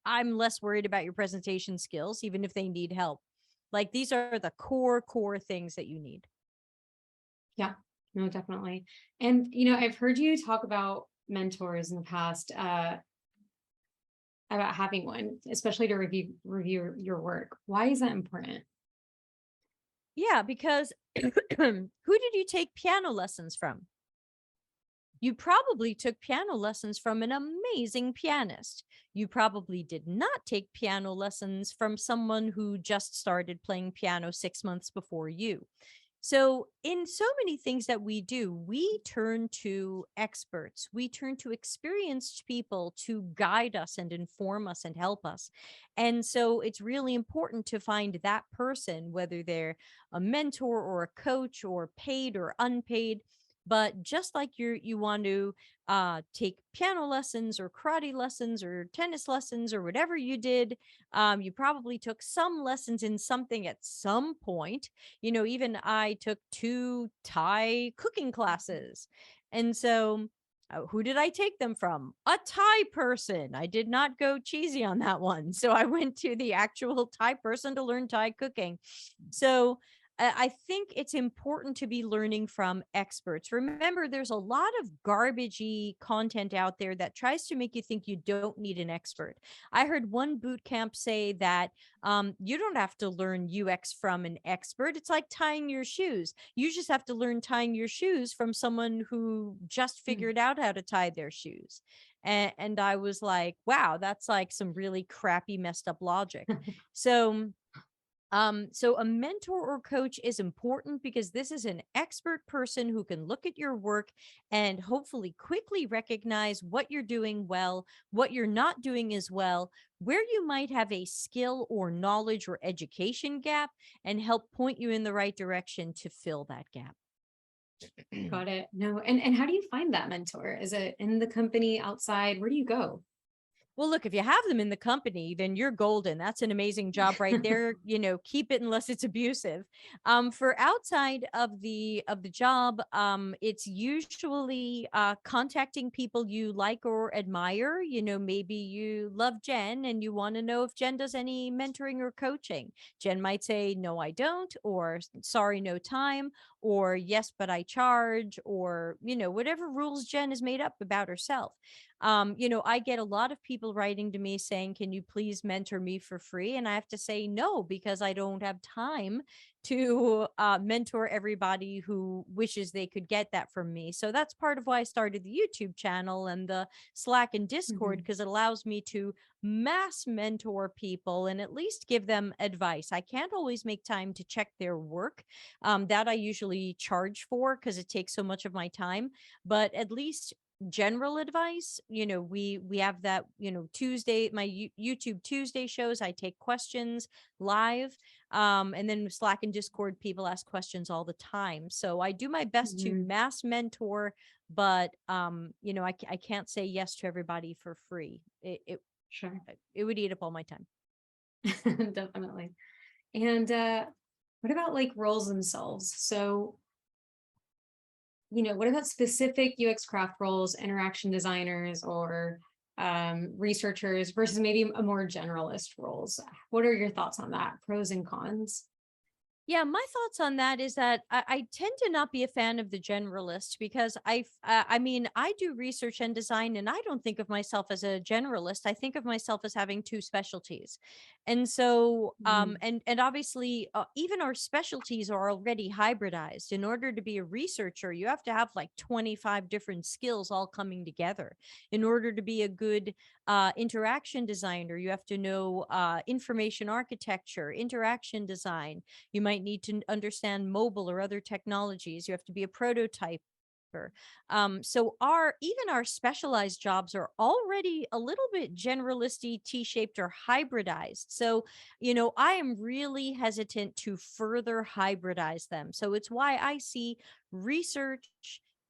I'm less worried about your presentation skills, even if they need help. Like, these are the core things that you need. Yeah, no, definitely. And I've heard you talk about mentors in the past, about having one, especially to review your work. Why is that important? Yeah, because who did you take piano lessons from? You probably took piano lessons from an amazing pianist. You probably did not take piano lessons from someone who just started playing piano 6 months before you. So, in so many things that we do, we turn to experts. We turn to experienced people to guide us and inform us and help us. And so, it's really important to find that person, whether they're a mentor or a coach or paid or unpaid. But just like you want to take piano lessons or karate lessons or tennis lessons or whatever you did, you probably took some lessons in something at some point. Even I took 2 Thai cooking classes. And so, who did I take them from? A Thai person. I did not go cheesy on that one. So I went to the actual Thai person to learn Thai cooking. So I think it's important to be learning from experts. Remember, there's a lot of garbagey content out there that tries to make you think you don't need an expert. I heard one boot camp say that you don't have to learn UX from an expert. It's like tying your shoes. You just have to learn tying your shoes from someone who just Mm. figured out how to tie their shoes. And I was like, wow, that's like some really crappy, messed up logic. So, so a mentor or coach is important because this is an expert person who can look at your work and hopefully quickly recognize what you're doing well, what you're not doing as well, where you might have a skill or knowledge or education gap, and help point you in the right direction to fill that gap. Got it. No, and how do you find that mentor? Is it in the company, outside? Where do you go? Well, look, if you have them in the company, then you're golden. That's an amazing job right there. Keep it unless it's abusive. For outside of the job, it's usually contacting people you like or admire. Maybe you love Jen and you want to know if Jen does any mentoring or coaching. Jen might say, "No, I don't," or "Sorry, no time," or "Yes, but I charge," or whatever rules Jen has made up about herself. I get a lot of people writing to me saying, "Can you please mentor me for free?" And I have to say no, because I don't have time to mentor everybody who wishes they could get that from me. So that's part of why I started the YouTube channel and the Slack and Discord, Mhm. because it allows me to mass mentor people and at least give them advice. I can't always make time to check their work. That I usually charge for because it takes so much of my time, but at least general advice. We have that, Tuesday, my YouTube Tuesday shows. I take questions live, and then Slack and Discord, people ask questions all the time, so I do my best to Mhm. mass mentor. But I can't say yes to everybody for free. Sure. It would eat up all my time. Definitely. And what about like roles themselves? So, what about specific UX craft roles, interaction designers or researchers versus maybe a more generalist roles? What are your thoughts on that? Pros and cons? Yeah, my thoughts on that is that I tend to not be a fan of the generalist, because I mean, I do research and design, and I don't think of myself as a generalist. I think of myself as having two specialties. And so, Mhm. and obviously, even our specialties are already hybridized. In order to be a researcher, you have to have like 25 different skills all coming together. In order to be a good interaction designer, you have to know information architecture, interaction design. You might need to understand mobile or other technologies. You have to be a prototyper. So our specialized jobs are already a little bit generalisty, T-shaped, or hybridized. So, I am really hesitant to further hybridize them. So it's why I see research,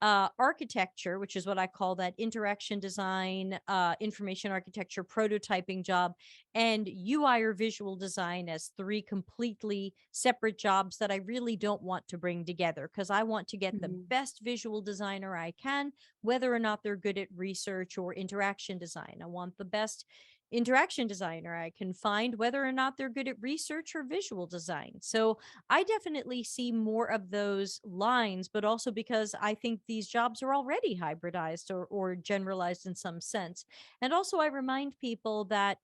architecture, which is what I call that interaction design, information architecture, prototyping job, and UI or visual design as three completely separate jobs that I really don't want to bring together, because I want to get the Mhm. best visual designer I can, whether or not they're good at research or interaction design. I want the best interaction designer I can find, whether or not they're good at research or visual design. So I definitely see more of those lines, but also because I think these jobs are already hybridized or generalized in some sense. And also, I remind people that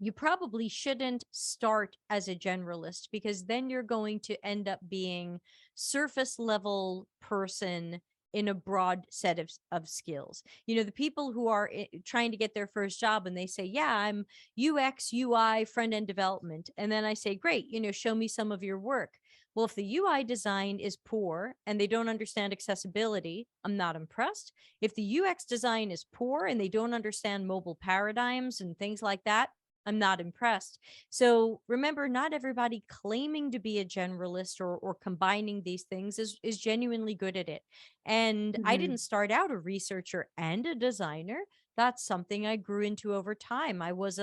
you probably shouldn't start as a generalist, because then you're going to end up being surface level person in a broad set of skills. The people who are trying to get their first job and they say, "Yeah, I'm UX, UI, front end development." And then I say, "Great, show me some of your work." Well, if the UI design is poor and they don't understand accessibility, I'm not impressed. If the UX design is poor and they don't understand mobile paradigms and things like that, I'm not impressed. So remember, not everybody claiming to be a generalist or combining these things is genuinely good at it. And I Mhm. didn't start out a researcher and a designer. That's something I grew into over time. I was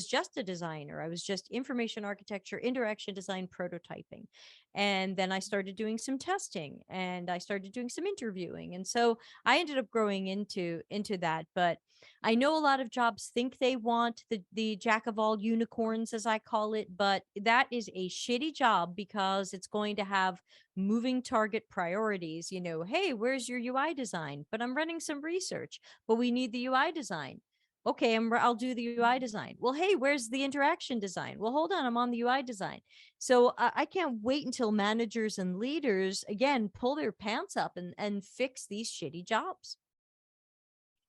just a designer. I was just information architecture, interaction design, prototyping. And then I started doing some testing and I started doing some interviewing. And so I ended up growing into that. But I know a lot of jobs think they want the jack of all unicorns, as I call it, but that is a shitty job because it's going to have moving target priorities. You know, hey, where's your UI design? But I'm running some research, but we need the UI design. Okay, I'll do the UI design. Well, hey, where's the interaction design? Well, hold on, I'm on the UI design. So I can't wait until managers and leaders again pull their pants up and fix these shitty jobs.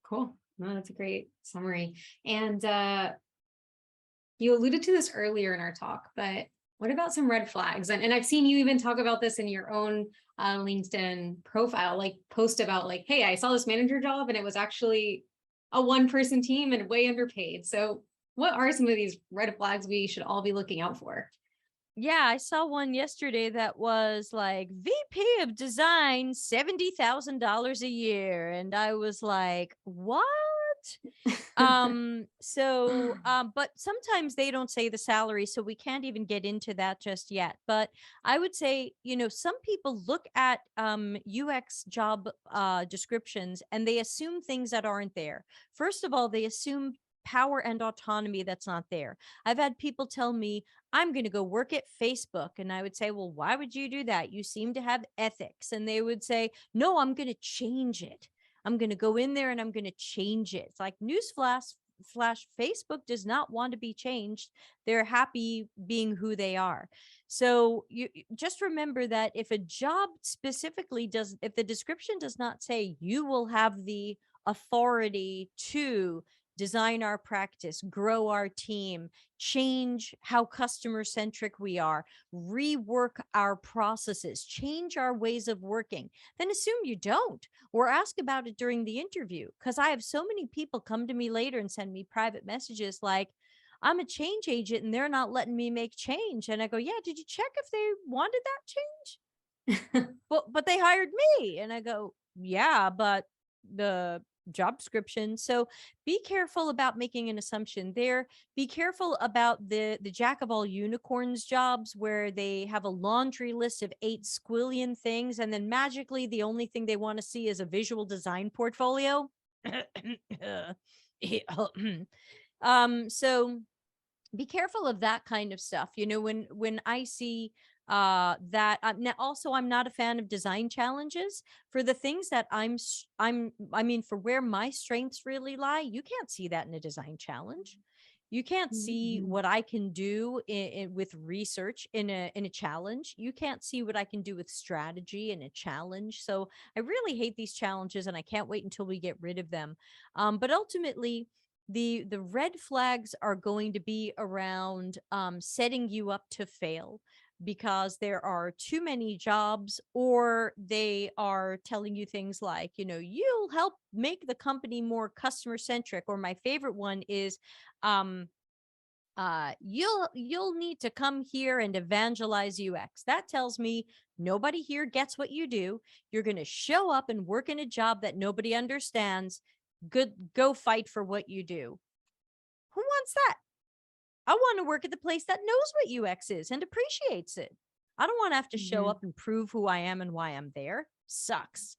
Cool. No, that's a great summary. And you alluded to this earlier in our talk, but what about some red flags? And I've seen you even talk about this in your own LinkedIn profile, like post about like, hey, I saw this manager job and it was actually a one-person team and way underpaid. So what are some of these red flags we should all be looking out for? Yeah, I saw one yesterday that was like VP of design, $70,000 a year. And I was like, what? But sometimes they don't say the salary, so we can't even get into that just yet. But I would say, you know, some people look at UX job descriptions and they assume things that aren't there. First of all, they assume power and autonomy that's not there. I've had people tell me, I'm going to go work at Facebook. And I would say, well, why would you do that? You seem to have ethics. And they would say, no, I'm going to change it. I'm going to go in there and I'm going to change it. It's like newsflash, Facebook does not want to be changed. They're happy being who they are. So you just remember that if a job specifically does, if the description does not say you will have the authority to design our practice, grow our team, change how customer centric we are, rework our processes, change our ways of working, then assume you don't, or ask about it during the interview. Because I have so many people come to me later and send me private messages like, I'm a change agent and they're not letting me make change. And I go, yeah, did you check if they wanted that change? But they hired me. And I go, yeah, but the job description. So be careful about making an assumption there. Be careful about the jack of all unicorns jobs where they have a laundry list of 8 squillion things and then magically the only thing they want to see is a visual design portfolio. So be careful of that kind of stuff. You know, when I see that now also I'm not a fan of design challenges for the things that I mean for where my strengths really lie. You can't see that in a design challenge. You can't see Mhm. what I can do with research in a challenge. You can't see what I can do with strategy in a challenge. So I really hate these challenges, and I can't wait until we get rid of them. But ultimately, the red flags are going to be around setting you up to fail because there are too many jobs, or they are telling you things like, you know, you'll help make the company more customer centric, or my favorite one is um you'll need to come here and evangelize UX. That tells me nobody here gets what you do. You're going to show up and work in a job that nobody understands. Good, go fight for what you do. Who wants that? I want to work at the place that knows what UX is and appreciates it. I don't want to have to show Mhm. up and prove who I am and why I'm there. Sucks.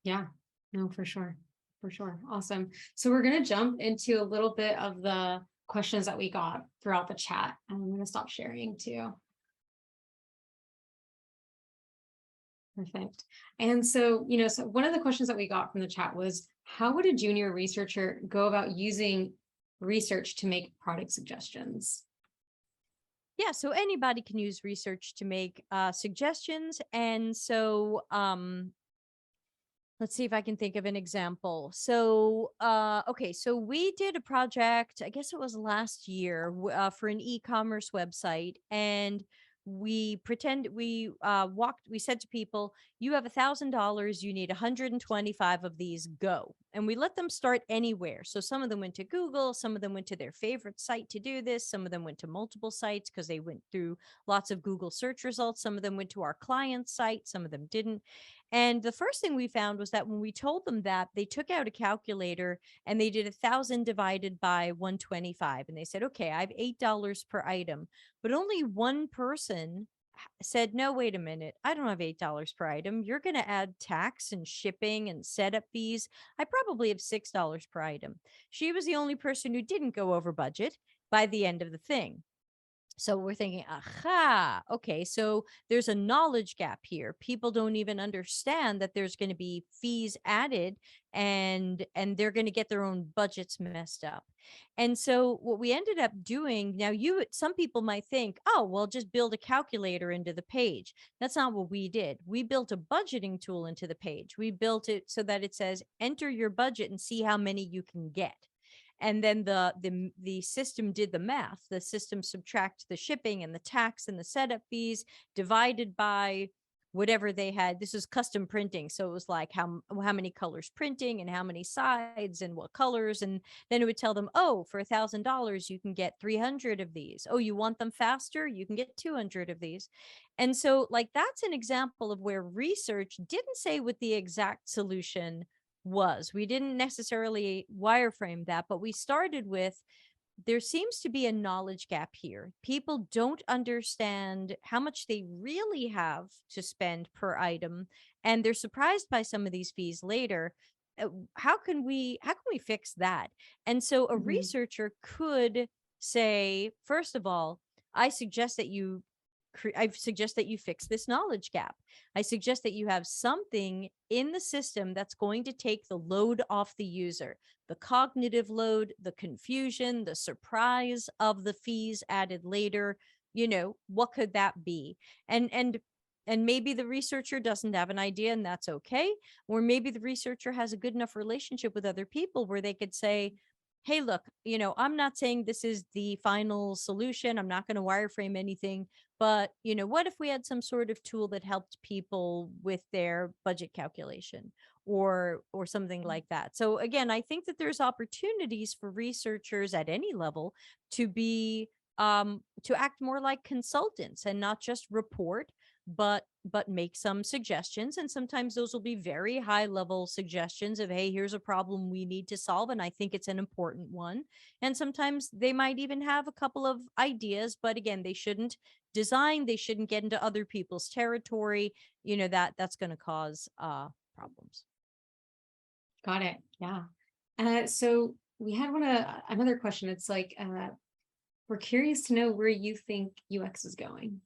Yeah, no, for sure. For sure. Awesome. So we're going to jump into a little bit of the questions that we got throughout the chat. And I'm going to stop sharing too. Perfect. And so, so one of the questions that we got from the chat was, how would a junior researcher go about using research to make product suggestions? Yeah, so anybody can use research to make suggestions. And so let's see if I can think of an example. So, okay, so we did a project, I guess it was last year, for an e-commerce website, and we said to people, you have $1,000, you need 125 of these, go. And we let them start anywhere. So some of them went to Google, some of them went to their favorite site to do this, some of them went to multiple sites because they went through lots of Google search results, some of them went to our client site, some of them didn't. And the first thing we found was that when we told them that, they took out a calculator and they did 1,000 divided by 125. And they said, okay, I have $8 per item. But only one person said, no, wait a minute, I don't have $8 per item. You're going to add tax and shipping and setup fees. I probably have $6 per item. She was the only person who didn't go over budget by the end of the thing. So we're thinking, aha, okay, so there's a knowledge gap here. People don't even understand that there's going to be fees added, and they're going to get their own budgets messed up. And so what we ended up doing, now some people might think, oh, well, just build a calculator into the page. That's not what we did. We built a budgeting tool into the page. We built it so that it says, enter your budget and see how many you can get. And then the system did the math. The system subtracted the shipping and the tax and the setup fees divided by whatever they had. This is custom printing. So it was like how many colors printing and how many sides and what colors. And then it would tell them, oh, for $1,000, you can get 300 of these. Oh, you want them faster? You can get 200 of these. And so like, that's an example of where research didn't say what the exact solution was. We didn't necessarily wireframe that, but we started with, there seems to be a knowledge gap here. People don't understand how much they really have to spend per item, and they're surprised by some of these fees later. How can we fix that? And so a researcher could say, first of all, I suggest that you fix this knowledge gap. I suggest that you have something in the system that's going to take the load off the user, the cognitive load, the confusion, the surprise of the fees added later. What could that be? And maybe the researcher doesn't have an idea, and that's okay. Or maybe the researcher has a good enough relationship with other people where they could say, hey, look, I'm not saying this is the final solution. I'm not going to wireframe anything. But, what if we had some sort of tool that helped people with their budget calculation or something like that? So again, I think that there's opportunities for researchers at any level to be to act more like consultants and not just report, but make some suggestions. And sometimes those will be very high level suggestions of, hey, here's a problem we need to solve, and I think it's an important one. And sometimes they might even have a couple of ideas, but again, they shouldn't get into other people's territory. That's going to cause problems. Got it. Yeah. So we had another question. It's like, we're curious to know where you think UX is going.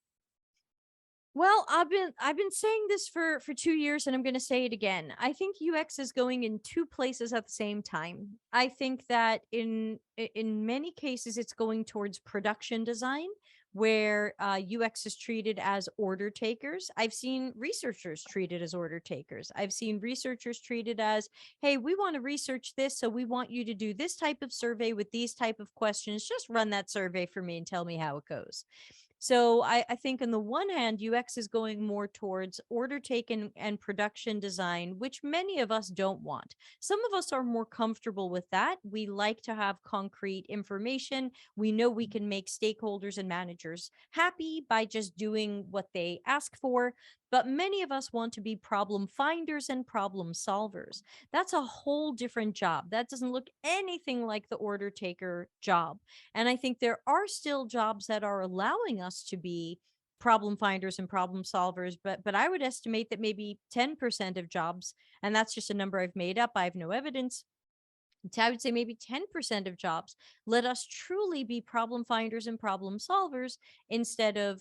Well, I've been saying this for 2 years, and I'm going to say it again. I think UX is going in two places at the same time. I think that in many cases, it's going towards production design, where UX is treated as order takers. I've seen researchers treated as order takers. I've seen researchers treated as, hey, we want to research this, so we want you to do this type of survey with these type of questions. Just run that survey for me and tell me how it goes. So I think on the one hand, UX is going more towards order taking and production design, which many of us don't want. Some of us are more comfortable with that. We like to have concrete information. We know we can make stakeholders and managers happy by just doing what they ask for. But many of us want to be problem finders and problem solvers. That's a whole different job. That doesn't look anything like the order taker job. And I think there are still jobs that are allowing us to be problem finders and problem solvers, but I would estimate that maybe 10% of jobs, and that's just a number I've made up, I have no evidence. I would say maybe 10% of jobs let us truly be problem finders and problem solvers instead of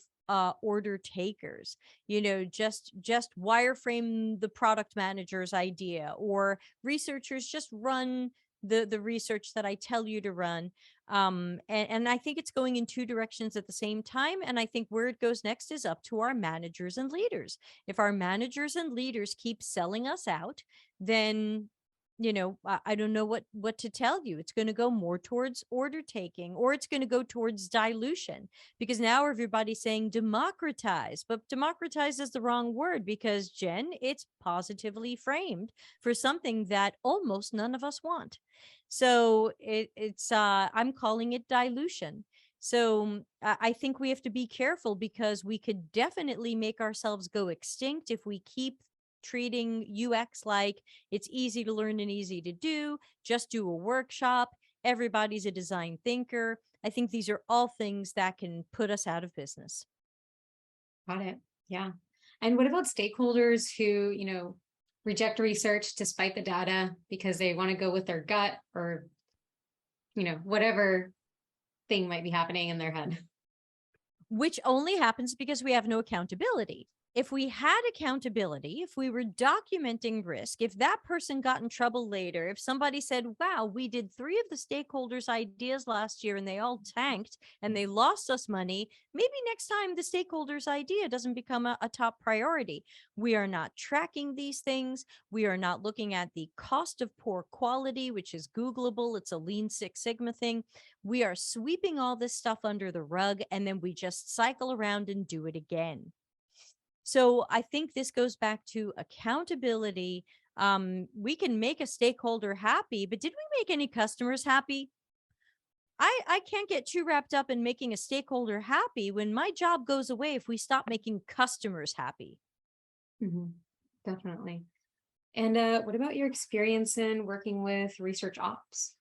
order takers. Just wireframe the product manager's idea, or researchers just run the research that I tell you to run. And I think it's going in two directions at the same time. And I think where it goes next is up to our managers and leaders. If our managers and leaders keep selling us out, then I don't know what to tell you. It's going to go more towards order taking, or it's going to go towards dilution, because now everybody's saying democratize, but democratize is the wrong word, because Jen, it's positively framed for something that almost none of us want. So it's I'm calling it dilution. So I think we have to be careful, because we could definitely make ourselves go extinct if we keep treating UX like it's easy to learn and easy to do. Just do a workshop. Everybody's a design thinker. I think these are all things that can put us out of business. Got it. Yeah. And what about stakeholders who, reject research despite the data because they want to go with their gut, or, whatever thing might be happening in their head? Which only happens because we have no accountability. If we had accountability, if we were documenting risk, if that person got in trouble later, if somebody said, wow, we did 3 of the stakeholders' ideas last year and they all tanked and they lost us money, maybe next time the stakeholders' idea doesn't become a top priority. We are not tracking these things. We are not looking at the cost of poor quality, which is Googleable. It's a Lean Six Sigma thing. We are sweeping all this stuff under the rug, and then we just cycle around and do it again. So I think this goes back to accountability. We can make a stakeholder happy, but did we make any customers happy? I can't get too wrapped up in making a stakeholder happy when my job goes away if we stop making customers happy. Definitely. And what about your experience in working with research ops?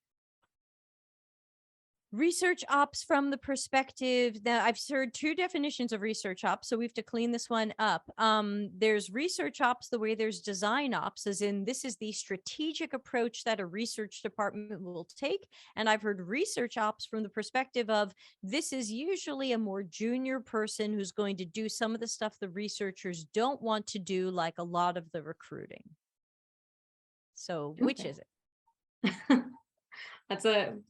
Research ops from the perspective that I've heard 2 definitions of research ops, so we have to clean this one up. There's research ops the way there's design ops, as in this is the strategic approach that a research department will take. And I've heard research ops from the perspective of this is usually a more junior person who's going to do some of the stuff the researchers don't want to do, like a lot of the recruiting. So which is it?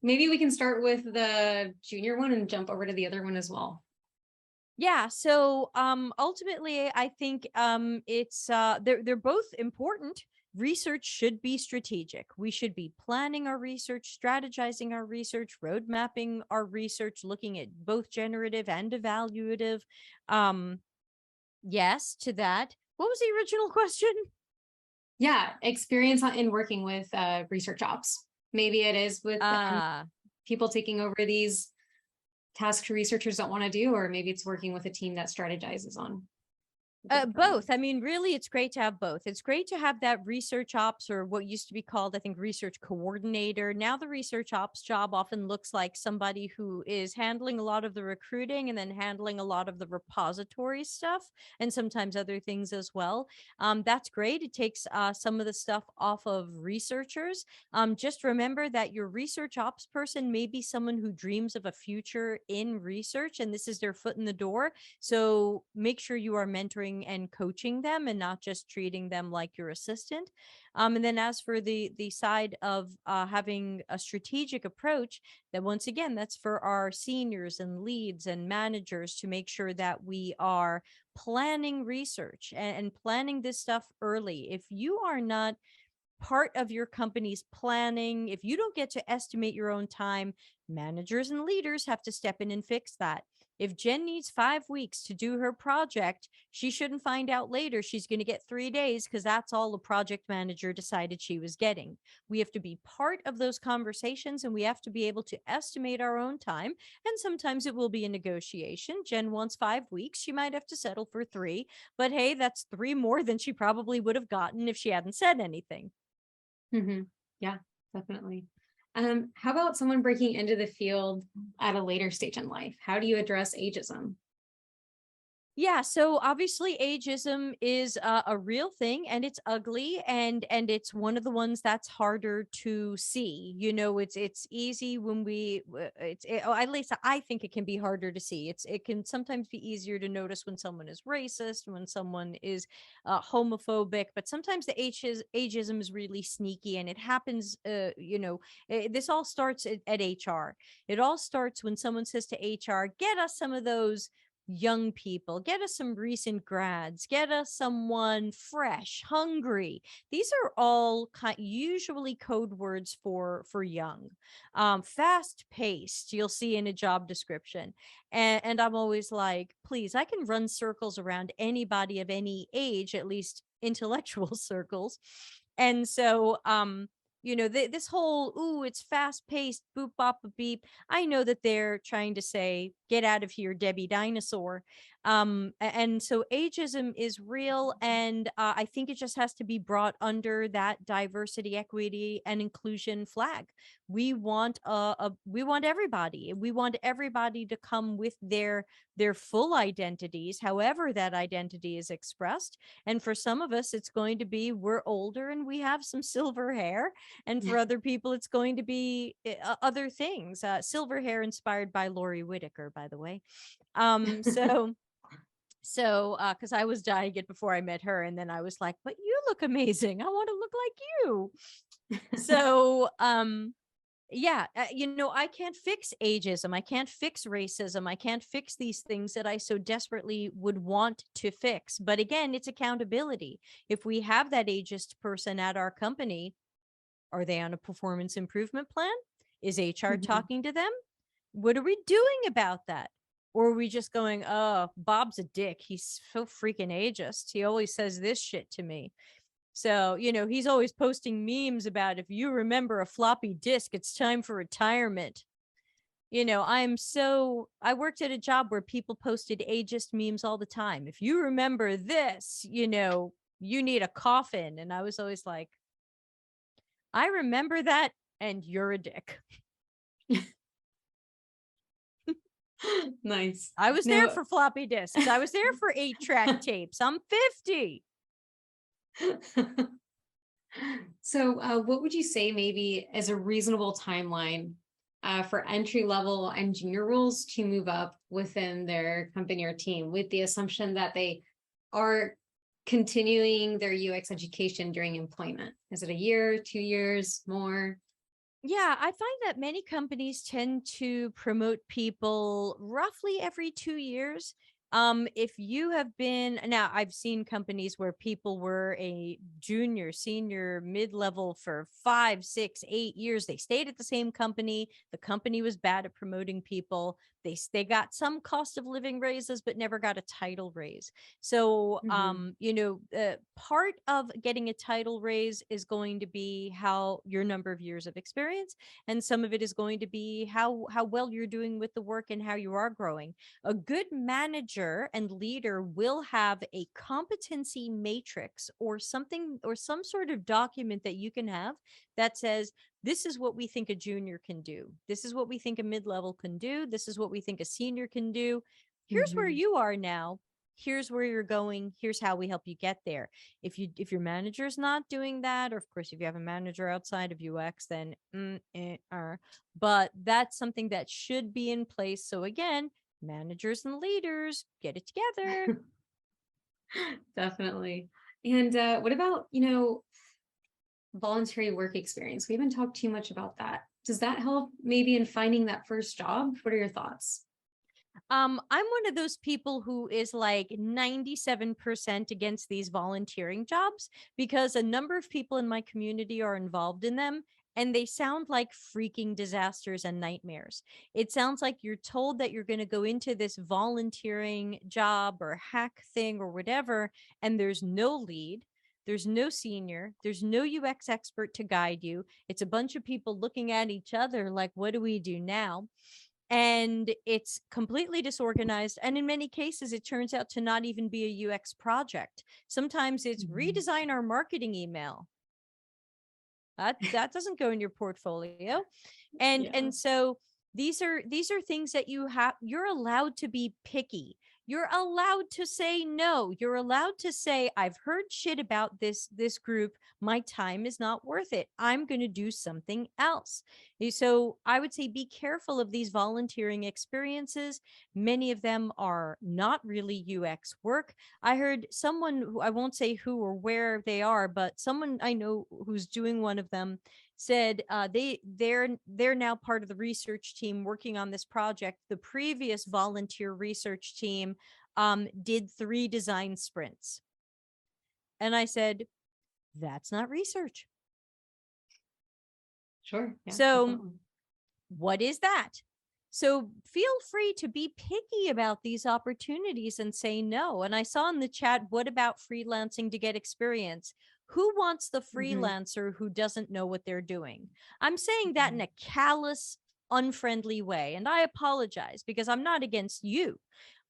Maybe we can start with the junior one and jump over to the other one as well. Yeah. So ultimately, I think it's they're both important. Research should be strategic. We should be planning our research, strategizing our research, road mapping our research, looking at both generative and evaluative. Yes, to that. What was the original question? Yeah, experience in working with research ops. Maybe it is with people taking over these tasks researchers don't want to do, or maybe it's working with a team that strategizes on. Both. I mean, really, it's great to have both. It's great to have that research ops, or what used to be called, I think, research coordinator. Now the research ops job often looks like somebody who is handling a lot of the recruiting and then handling a lot of the repository stuff, and sometimes other things as well. That's great. It takes some of the stuff off of researchers. Just remember that your research ops person may be someone who dreams of a future in research, and this is their foot in the door. So make sure you are mentoring and coaching them, and not just treating them like your assistant. And then as for the side of having a strategic approach, that once again, that's for our seniors and leads and managers to make sure that we are planning research and planning this stuff early. If you are not part of your company's planning, if you don't get to estimate your own time, managers and leaders have to step in and fix that. If Jen needs 5 weeks to do her project, she shouldn't find out later she's going to get 3 days because that's all the project manager decided she was getting. We have to be part of those conversations, and we have to be able to estimate our own time. And sometimes it will be a negotiation. Jen wants 5 weeks. She might have to settle for 3, but hey, that's 3 more than she probably would have gotten if she hadn't said anything. Yeah, definitely. How about someone breaking into the field at a later stage in life? How do you address ageism? Yeah, so obviously ageism is a real thing, and it's ugly, and it's one of the ones that's harder to see. It's easy when at least I think it can be harder to see. It can sometimes be easier to notice when someone is racist, when someone is homophobic, but sometimes the ageism is really sneaky, and it happens. This all starts at HR. It all starts when someone says to HR, "Get us some of those young people, get us some recent grads, get us someone fresh, hungry. These are all usually code words for young. Fast paced, you'll see in a job description. And I'm always like, please, I can run circles around anybody of any age, at least intellectual circles. And so, this whole, ooh, it's fast paced, boop, bop, beep. I know that they're trying to say, get out of here, Debbie Dinosaur. And so ageism is real. And I think it just has to be brought under that diversity, equity, and inclusion flag. We want we want everybody. We want everybody to come with their full identities, however that identity is expressed. And for some of us, it's going to be we're older and we have some silver hair. And for other people, it's going to be other things. Silver hair inspired by Lori Whitaker, by the way. So because I was dying it before I met her, and then I was like, but you look amazing. I want to look like you. So yeah, I can't fix ageism. I can't fix racism. I can't fix these things that I so desperately would want to fix. But again, it's accountability. If we have that ageist person at our company, are they on a performance improvement plan? Is HR talking to them? What are we doing about that? Or are we just going, oh, Bob's a dick. He's so freaking ageist. He always says this shit to me. So, he's always posting memes about if you remember a floppy disk, it's time for retirement. I worked at a job where people posted ageist memes all the time. If you remember this, you need a coffin. And I was always like, I remember that and you're a dick. Nice. I was there for floppy disks. I was there for 8-track tapes. I'm 50. So what would you say maybe as a reasonable timeline for entry level and junior roles to move up within their company or team, with the assumption that they are continuing their UX education during employment? Is it a year, 2 years, more? Yeah, I find that many companies tend to promote people roughly every 2 years. If you have been, now I've seen companies where people were a junior, senior, mid-level for 5, 6, 8 years. They stayed at the same company. The company was bad at promoting people. They got some cost of living raises, but never got a title raise. So, part of getting a title raise is going to be how your number of years of experience, and some of it is going to be how well you're doing with the work and how you are growing. A good manager and leader will have a competency matrix or something, or some sort of document that you can have that says, this is what we think a junior can do. This is what we think a mid-level can do. This is what we think a senior can do. Here's where you are now. Here's where you're going. Here's how we help you get there. If your manager's not doing that, or of course, if you have a manager outside of UX, then but that's something that should be in place. So again, managers and leaders, get it together. Definitely. And what about, voluntary work experience? We haven't talked too much about that. Does that help maybe in finding that first job? What are your thoughts? I'm one of those people who is like 97% against these volunteering jobs, because a number of people in my community are involved in them, and they sound like freaking disasters and nightmares. It sounds like you're told that you're going to go into this volunteering job or hack thing or whatever, and there's no lead. There's no senior. There's no UX expert to guide you. It's a bunch of people looking at each other like, what do we do now? And it's completely disorganized. And in many cases, it turns out to not even be a UX project. Sometimes it's redesign our marketing email. That doesn't go in your portfolio. And so these are things that you're allowed to be picky. You're allowed to say no. You're allowed to say, I've heard shit about this group. My time is not worth it. I'm going to do something else. So I would say be careful of these volunteering experiences. Many of them are not really UX work. I heard someone who, I won't say who or where they are, but someone I know who's doing one of them said they're now part of the research team working on this project. The previous volunteer research team did 3 design sprints. And I said, that's not research. Sure. Yeah, So definitely. what is that? So feel free to be picky about these opportunities and say no. And I saw in the chat, what about freelancing to get experience? Who wants the freelancer who doesn't know what they're doing? I'm saying that in a callous, unfriendly way. And I apologize because I'm not against you.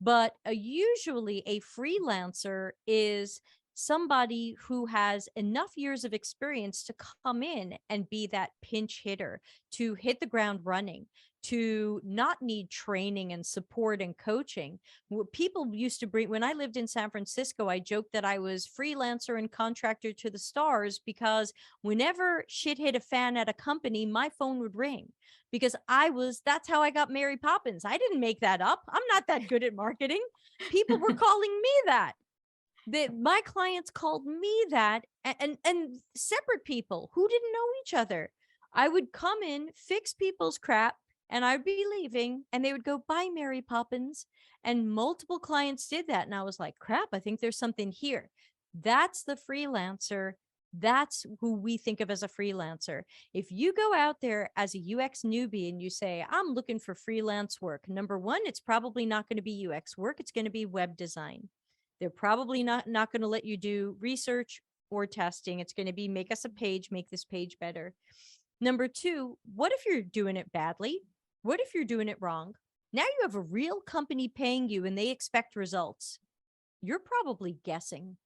But usually a freelancer is somebody who has enough years of experience to come in and be that pinch hitter, to hit the ground running, to not need training and support and coaching. People used to bring, when I lived in San Francisco, I joked that I was freelancer and contractor to the stars because whenever shit hit a fan at a company, my phone would ring because that's how I got Mary Poppins. I didn't make that up. I'm not that good at marketing. People were calling me that. My clients called me that, and separate people who didn't know each other. I would come in, fix people's crap, and I'd be leaving, and they would go, bye, Mary Poppins. And multiple clients did that. And I was like, crap, I think there's something here. That's the freelancer. That's who we think of as a freelancer. If you go out there as a UX newbie and you say, I'm looking for freelance work, number one, it's probably not going to be UX work. It's going to be web design. They're probably not going to let you do research or testing. It's going to be make us a page, make this page better. Number two, what if you're doing it badly? What if you're doing it wrong? Now you have a real company paying you and they expect results. You're probably guessing.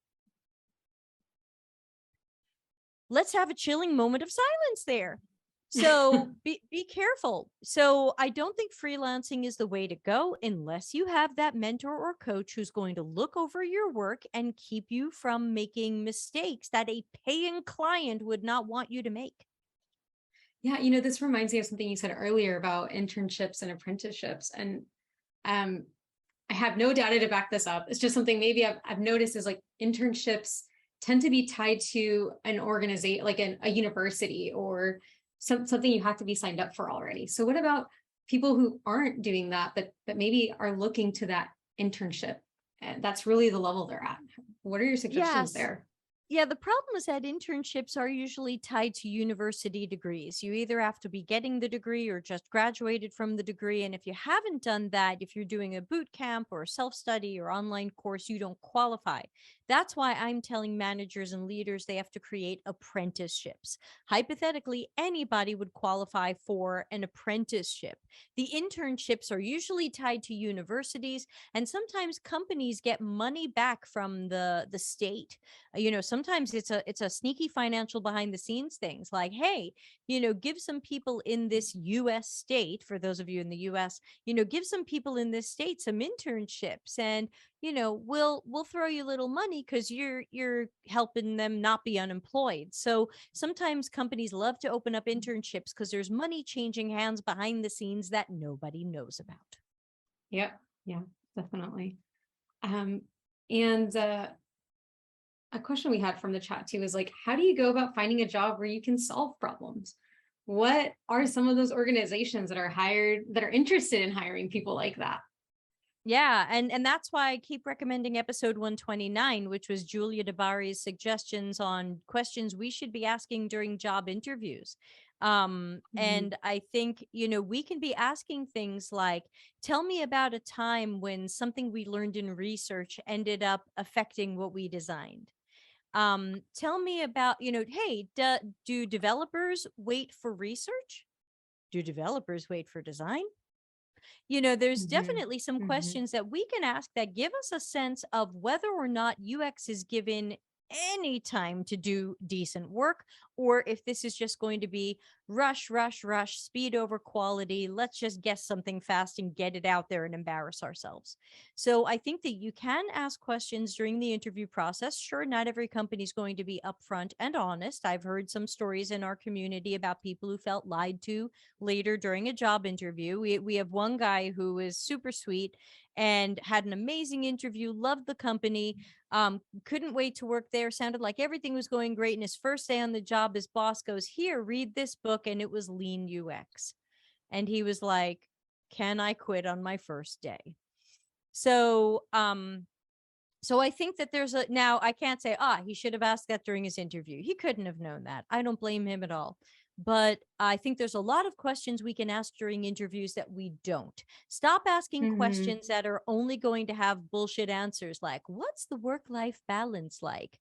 Let's have a chilling moment of silence there. So be careful. So I don't think freelancing is the way to go unless you have that mentor or coach who's going to look over your work and keep you from making mistakes that a paying client would not want you to make. Yeah, this reminds me of something you said earlier about internships and apprenticeships. And I have no data to back this up. It's just something maybe I've noticed is like internships tend to be tied to an organization, like a university or something you have to be signed up for already. So what about people who aren't doing that, but maybe are looking to that internship? And that's really the level they're at. What are your suggestions there? Yeah, the problem is that internships are usually tied to university degrees. You either have to be getting the degree or just graduated from the degree. And if you haven't done that, if you're doing a boot camp or a self-study or online course, you don't qualify. That's why I'm telling managers and leaders they have to create apprenticeships. Hypothetically, anybody would qualify for an apprenticeship. The internships are usually tied to universities, and sometimes companies get money back from the state. Sometimes it's a sneaky financial behind the scenes things like, hey, give some people in this US state, for those of you in the US, give some people in this state some internships, and we'll throw you a little money because you're helping them not be unemployed. So sometimes companies love to open up internships because there's money changing hands behind the scenes that nobody knows about. Yeah, definitely. And a question we had from the chat too is like, how do you go about finding a job where you can solve problems? What are some of those organizations that are interested in hiring people like that? Yeah, and that's why I keep recommending episode 129, which was Julia DeBari's suggestions on questions we should be asking during job interviews. And I think, we can be asking things like, tell me about a time when something we learned in research ended up affecting what we designed. Tell me about, hey, do developers wait for research? Do developers wait for design? There's definitely some questions that we can ask that give us a sense of whether or not UX is given any time to do decent work, or if this is just going to be rush, speed over quality. Let's just guess something fast and get it out there and embarrass ourselves. So I think that you can ask questions during the interview process. Sure, not every company is going to be upfront and honest. I've heard some stories in our community about people who felt lied to later during a job interview. We have one guy who is super sweet and had an amazing interview, loved the company, couldn't wait to work there, sounded like everything was going great. And his first day on the job, job, his boss goes, here, read this book. And it was Lean UX. And he was like, can I quit on my first day? So, so I think that now I can't say, he should have asked that during his interview. He couldn't have known that. I don't blame him at all. But I think there's a lot of questions we can ask during interviews that we don't. Stop asking questions that are only going to have bullshit answers like, what's the work-life balance like?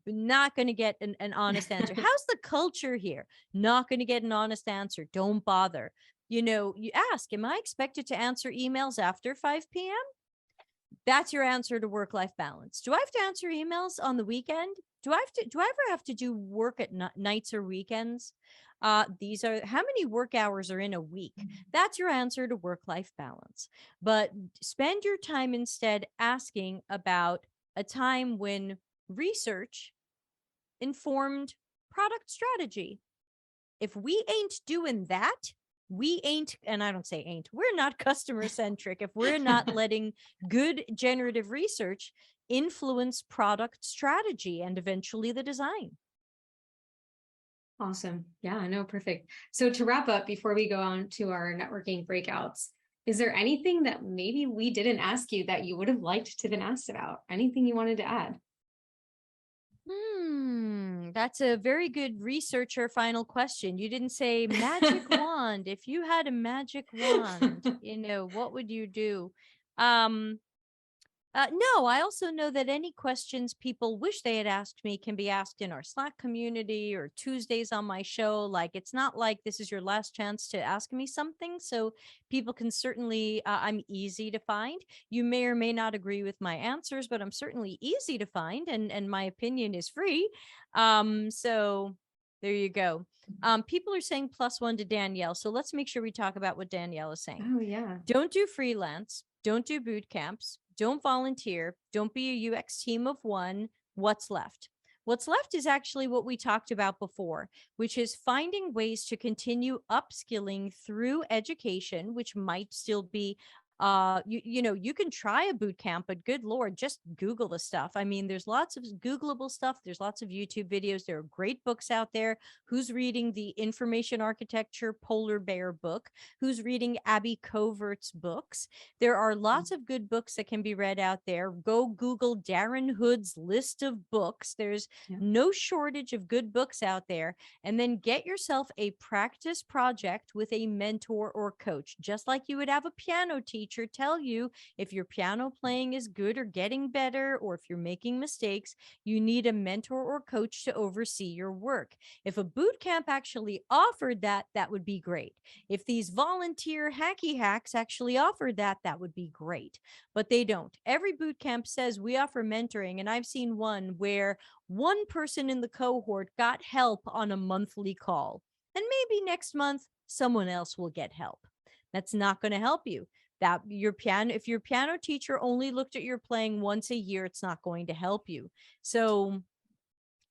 Not going to get an honest answer. How's the culture here? Not going to get an honest answer. Don't bother. You ask, am I expected to answer emails after 5 p.m.? That's your answer to work-life balance. Do I have to answer emails on the weekend? Do I ever have to do work at nights or weekends? These are how many work hours are in a week. That's your answer to work-life balance. But spend your time instead asking about a time when research informed product strategy. If we ain't doing that, we ain't, and I don't say ain't, we're not customer centric if we're not letting good generative research influence product strategy and eventually the design. Awesome. Yeah, no, perfect. So to wrap up, before we go on to our networking breakouts, is there anything that maybe we didn't ask you that you would have liked to have been asked about? Anything you wanted to add? That's a very good researcher final question. You didn't say magic wand. If you had a magic wand, what would you do? No, I also know that any questions people wish they had asked me can be asked in our Slack community or Tuesdays on my show. Like, it's not like this is your last chance to ask me something. So people can certainly, I'm easy to find. You may or may not agree with my answers, but I'm certainly easy to find and my opinion is free. So there you go. People are saying +1 to Danielle. So let's make sure we talk about what Danielle is saying. Oh, yeah. Don't do freelance. Don't do boot camps. Don't volunteer. Don't be a UX team of one. What's left? What's left is actually what we talked about before, which is finding ways to continue upskilling through education, which might still be you can try a boot camp, but good Lord, just Google the stuff. I mean, there's lots of Googleable stuff. There's lots of YouTube videos. There are great books out there. Who's reading the Information Architecture Polar Bear book? Who's reading Abby Covert's books? There are lots of good books that can be read out there. Go Google Darren Hood's list of books. There's no shortage of good books out there. And then get yourself a practice project with a mentor or coach, just like you would have a piano teacher tell you if your piano playing is good or getting better, or if you're making mistakes. You need a mentor or coach to oversee your work. If a boot camp actually offered that, that would be great. If these volunteer hacky hacks actually offered that, that would be great. But they don't. Every boot camp says we offer mentoring, and I've seen one where one person in the cohort got help on a monthly call, and maybe next month someone else will get help. That's not going to help you. That if your piano teacher only looked at your playing once a year, it's not going to help you. So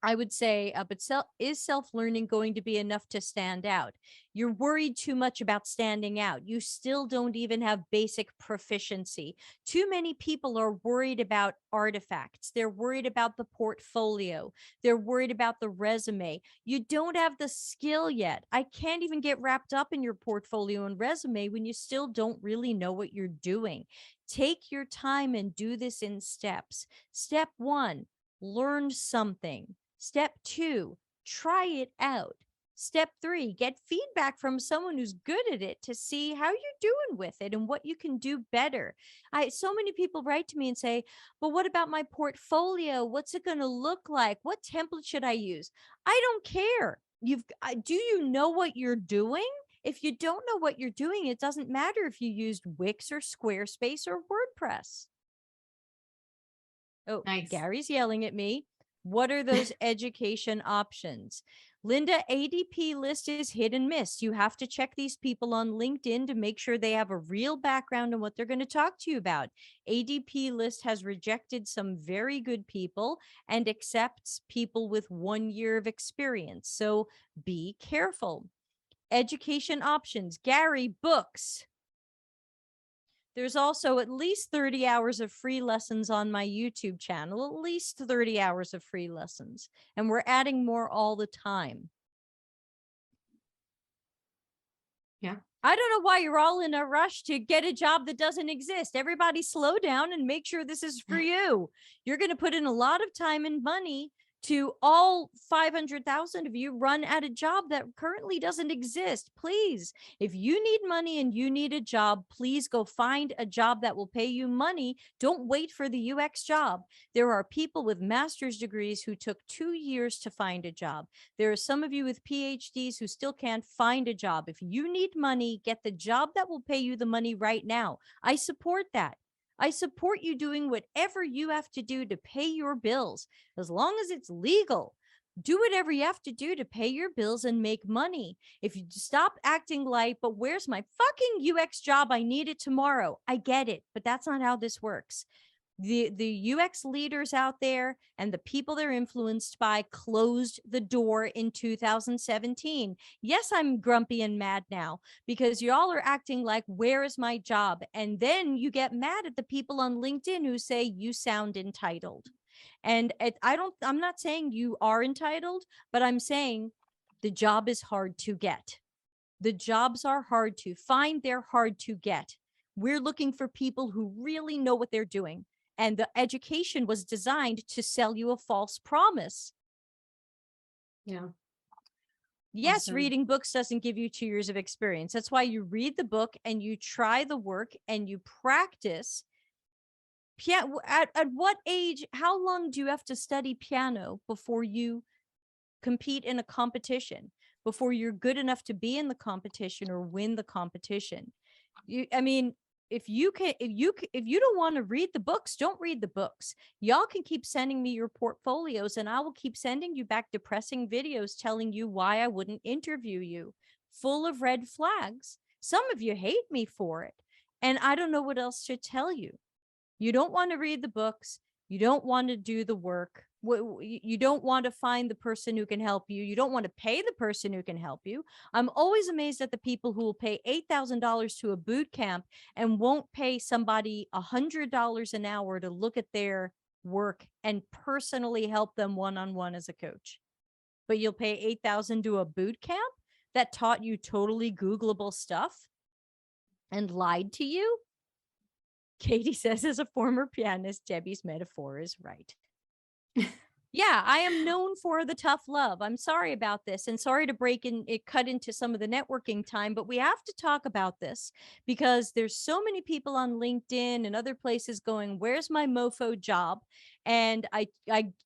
I would say, but is self-learning going to be enough to stand out? You're worried too much about standing out. You still don't even have basic proficiency. Too many people are worried about artifacts. They're worried about the portfolio. They're worried about the resume. You don't have the skill yet. I can't even get wrapped up in your portfolio and resume when you still don't really know what you're doing. Take your time and do this in steps. Step 1, learn something. Step 2, try it out. Step 3, get feedback from someone who's good at it to see how you're doing with it and what you can do better. So many people write to me and say, but what about my portfolio? What's it going to look like? What template should I use? I don't care. Do you know what you're doing? If you don't know what you're doing, it doesn't matter if you used Wix or Squarespace or WordPress. Oh, nice. Gary's yelling at me. What are those education options? Linda, ADP list is hit and miss. You have to check these people on LinkedIn to make sure they have a real background on what they're going to talk to you about. ADP list has rejected some very good people and accepts people with 1 year of experience. So be careful. Education options. Gary, books. There's also at least 30 hours of free lessons on my YouTube channel, at least 30 hours of free lessons. And we're adding more all the time. Yeah. I don't know why you're all in a rush to get a job that doesn't exist. Everybody slow down and make sure this is for you. You're going to put in a lot of time and money to all 500,000 of you run at a job that currently doesn't exist. Please, if you need money and you need a job, please go find a job that will pay you money. Don't wait for the UX job. There are people with master's degrees who took 2 years to find a job. There are some of you with PhDs who still can't find a job. If you need money, get the job that will pay you the money right now. I support that. I support you doing whatever you have to do to pay your bills, as long as it's legal. Do whatever you have to do to pay your bills and make money. If you stop acting like, but where's my fucking UX job? I need it tomorrow. I get it, but that's not how this works. The UX leaders out there and the people they're influenced by closed the door in 2017. Yes, I'm grumpy and mad now because y'all are acting like, where is my job? And then you get mad at the people on LinkedIn who say you sound entitled. And I'm not saying you are entitled, but I'm saying the job is hard to get. The jobs are hard to find. They're hard to get. We're looking for people who really know what they're doing. And the education was designed to sell you a false promise. Yeah. Yes, Awesome. reading books doesn't give you 2 years of experience. That's why you read the book and you try the work and you practice. At what age, how long do you have to study piano before you compete in a competition, before you're good enough to be in the competition or win the competition? I mean, if you don't want to read the books, don't read the books. Y'all can keep sending me your portfolios and I will keep sending you back depressing videos telling you why I wouldn't interview you, full of red flags. Some of you hate me for it. And I don't know what else to tell you. You don't want to read the books. You don't want to do the work. You don't want to find the person who can help you. You don't want to pay the person who can help you. I'm always amazed at the people who will pay $8,000 to a boot camp and won't pay somebody $100 an hour to look at their work and personally help them one-on-one as a coach. But you'll pay $8,000 to a boot camp that taught you totally Googleable stuff and lied to you? Katie says, as a former pianist, Debbie's metaphor is right. Yeah, I am known for the tough love. I'm sorry about this and sorry to cut into some of the networking time, but we have to talk about this because there's so many people on LinkedIn and other places going, where's my mofo job? And I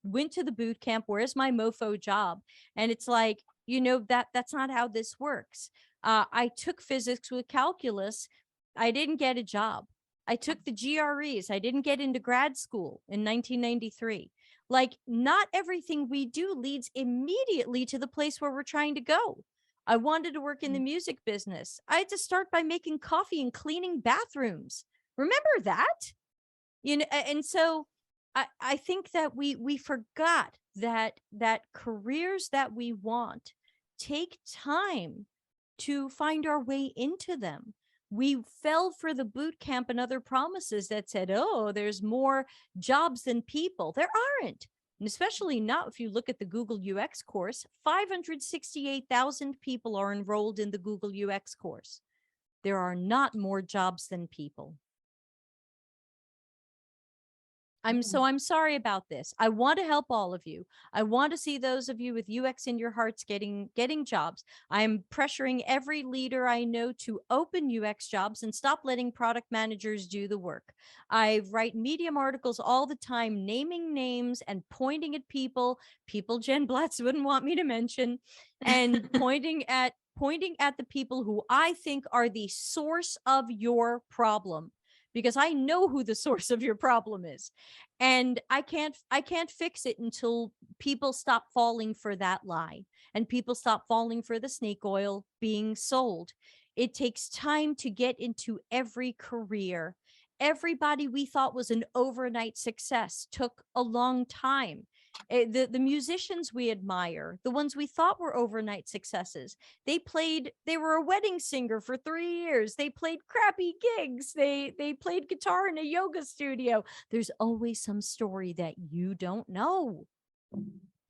went to the boot camp. Where's my mofo job? And it's like, that's not how this works. I took physics with calculus. I didn't get a job. I took the GREs. I didn't get into grad school in 1993. Like, not everything we do leads immediately to the place where we're trying to go. I wanted to work in the music business. I had to start by making coffee and cleaning bathrooms. Remember that? And so I think that we forgot that careers that we want take time to find our way into them. We fell for the boot camp and other promises that said, oh, there's more jobs than people. There aren't. And especially not if you look at the Google UX course, 568,000 people are enrolled in the Google UX course. There are not more jobs than people. I'm sorry about this. I want to help all of you. I want to see those of you with UX in your hearts getting jobs. I'm pressuring every leader I know to open UX jobs and stop letting product managers do the work. I write Medium articles all the time, naming names and pointing at people Jen Blatz wouldn't want me to mention, and pointing at the people who I think are the source of your problem. Because I know who the source of your problem is. And I can't fix it until people stop falling for that lie and people stop falling for the snake oil being sold. It takes time to get into every career. Everybody we thought was an overnight success took a long time. The musicians we admire, the ones we thought were overnight successes, they were a wedding singer for 3 years. They played crappy gigs. They played guitar in a yoga studio. There's always some story that you don't know.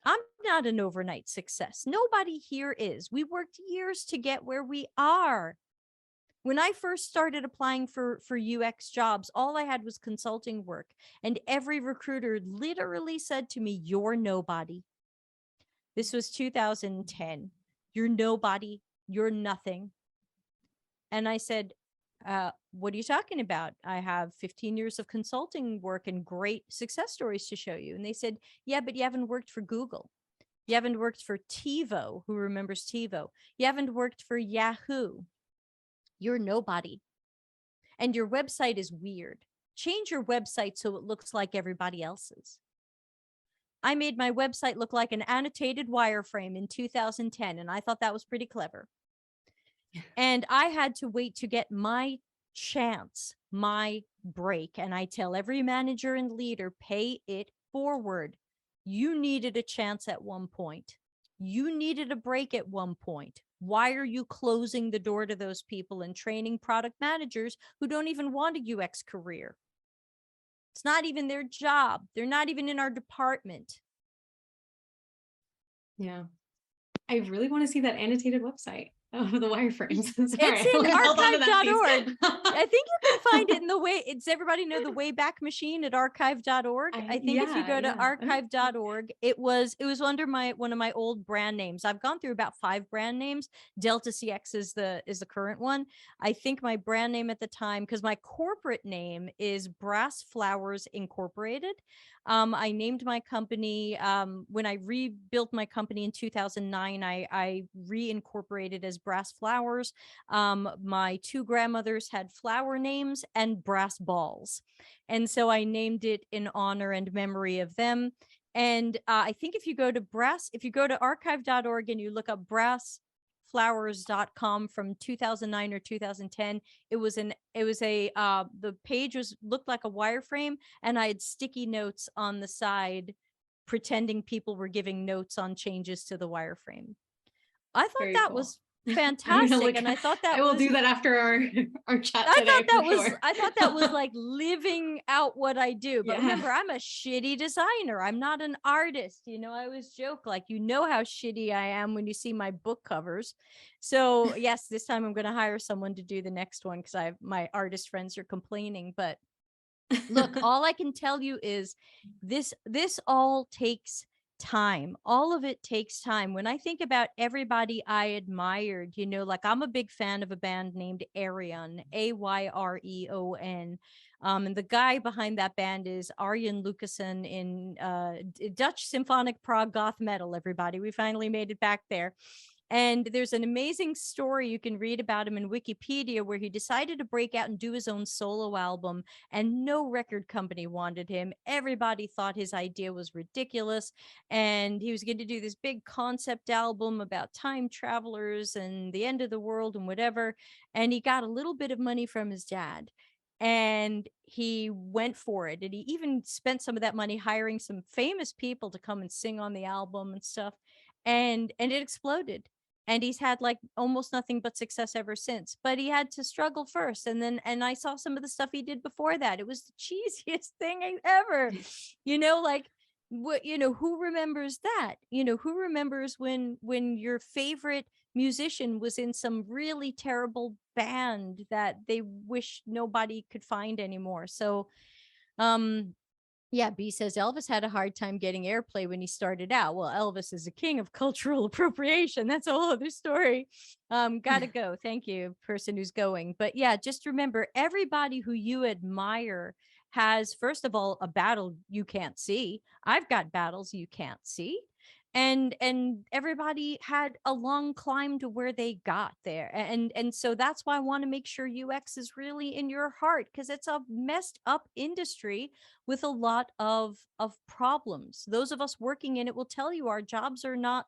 I'm not an overnight success. Nobody here is. We worked years to get where we are. When I first started applying for UX jobs, all I had was consulting work. And every recruiter literally said to me, "You're nobody." This was 2010. "You're nobody. You're nothing." And I said, what are you talking about? I have 15 years of consulting work and great success stories to show you. And they said, "Yeah, but you haven't worked for Google. You haven't worked for TiVo." Who remembers TiVo? "You haven't worked for Yahoo. You're nobody. And your website is weird. Change your website so it looks like everybody else's." I made my website look like an annotated wireframe in 2010, and I thought that was pretty clever. And I had to wait to get my chance, my break. And I tell every manager and leader, pay it forward. You needed a chance at one point. You needed a break at one point. Why are you closing the door to those people and training product managers who don't even want a UX career? It's not even their job. They're not even in our department. Yeah. I really want to see that annotated website of the wireframes. Sorry, It's in I held on to that archive.org. piece. I think you can find it in the way. Does everybody know the Wayback Machine at archive.org? I think if you go to archive.org, it was under one of my old brand names. I've gone through about 5 brand names. Delta CX is the current one. I think my brand name at the time, because my corporate name is Brass Flowers Incorporated. I named my company when I rebuilt my company in 2009. I reincorporated as Brass Flowers. My 2 grandmothers had flower names and brass balls, and so I named it in honor and memory of them. And I think if you go to archive.org and you look up brassflowers.com from 2009 or 2010, the page looked like a wireframe, and I had sticky notes on the side pretending people were giving notes on changes to the wireframe. I thought Very that cool. was fantastic. And I thought that I will do that after our chat today. I thought that was like living out what I do. But remember, I'm a shitty designer. I'm not an artist. You know, I always joke, like, you know how shitty I am when you see my book covers. So yes, this time I'm going to hire someone to do the next one, because my artist friends are complaining. But look, all I can tell you is this all takes time. All of it takes time. When I think about everybody I admired, you know, like, I'm a big fan of a band named Ayreon, Ayreon. And the guy behind that band is Arjen Lucassen in Dutch symphonic prog goth metal, everybody. We finally made it back there. And there's an amazing story you can read about him in Wikipedia, where he decided to break out and do his own solo album, and no record company wanted him. Everybody thought his idea was ridiculous, and he was going to do this big concept album about time travelers and the end of the world and whatever. And he got a little bit of money from his dad, and he went for it. And he even spent some of that money hiring some famous people to come and sing on the album and stuff. And it exploded. And he's had like almost nothing but success ever since. But he had to struggle first. And I saw some of the stuff he did before that. It was the cheesiest thing ever. You know, like, what, you know, who remembers that? You know, who remembers when your favorite musician was in some really terrible band that they wish nobody could find anymore? So, yeah, B says Elvis had a hard time getting airplay when he started out. Well, Elvis is a king of cultural appropriation. That's a whole other story. Gotta go. Thank you, person who's going. But yeah, just remember, everybody who you admire has, first of all, a battle you can't see. I've got battles you can't see. And everybody had a long climb to where they got there. And so that's why I want to make sure UX is really in your heart, because it's a messed up industry with a lot of problems. Those of us working in it will tell you our jobs are not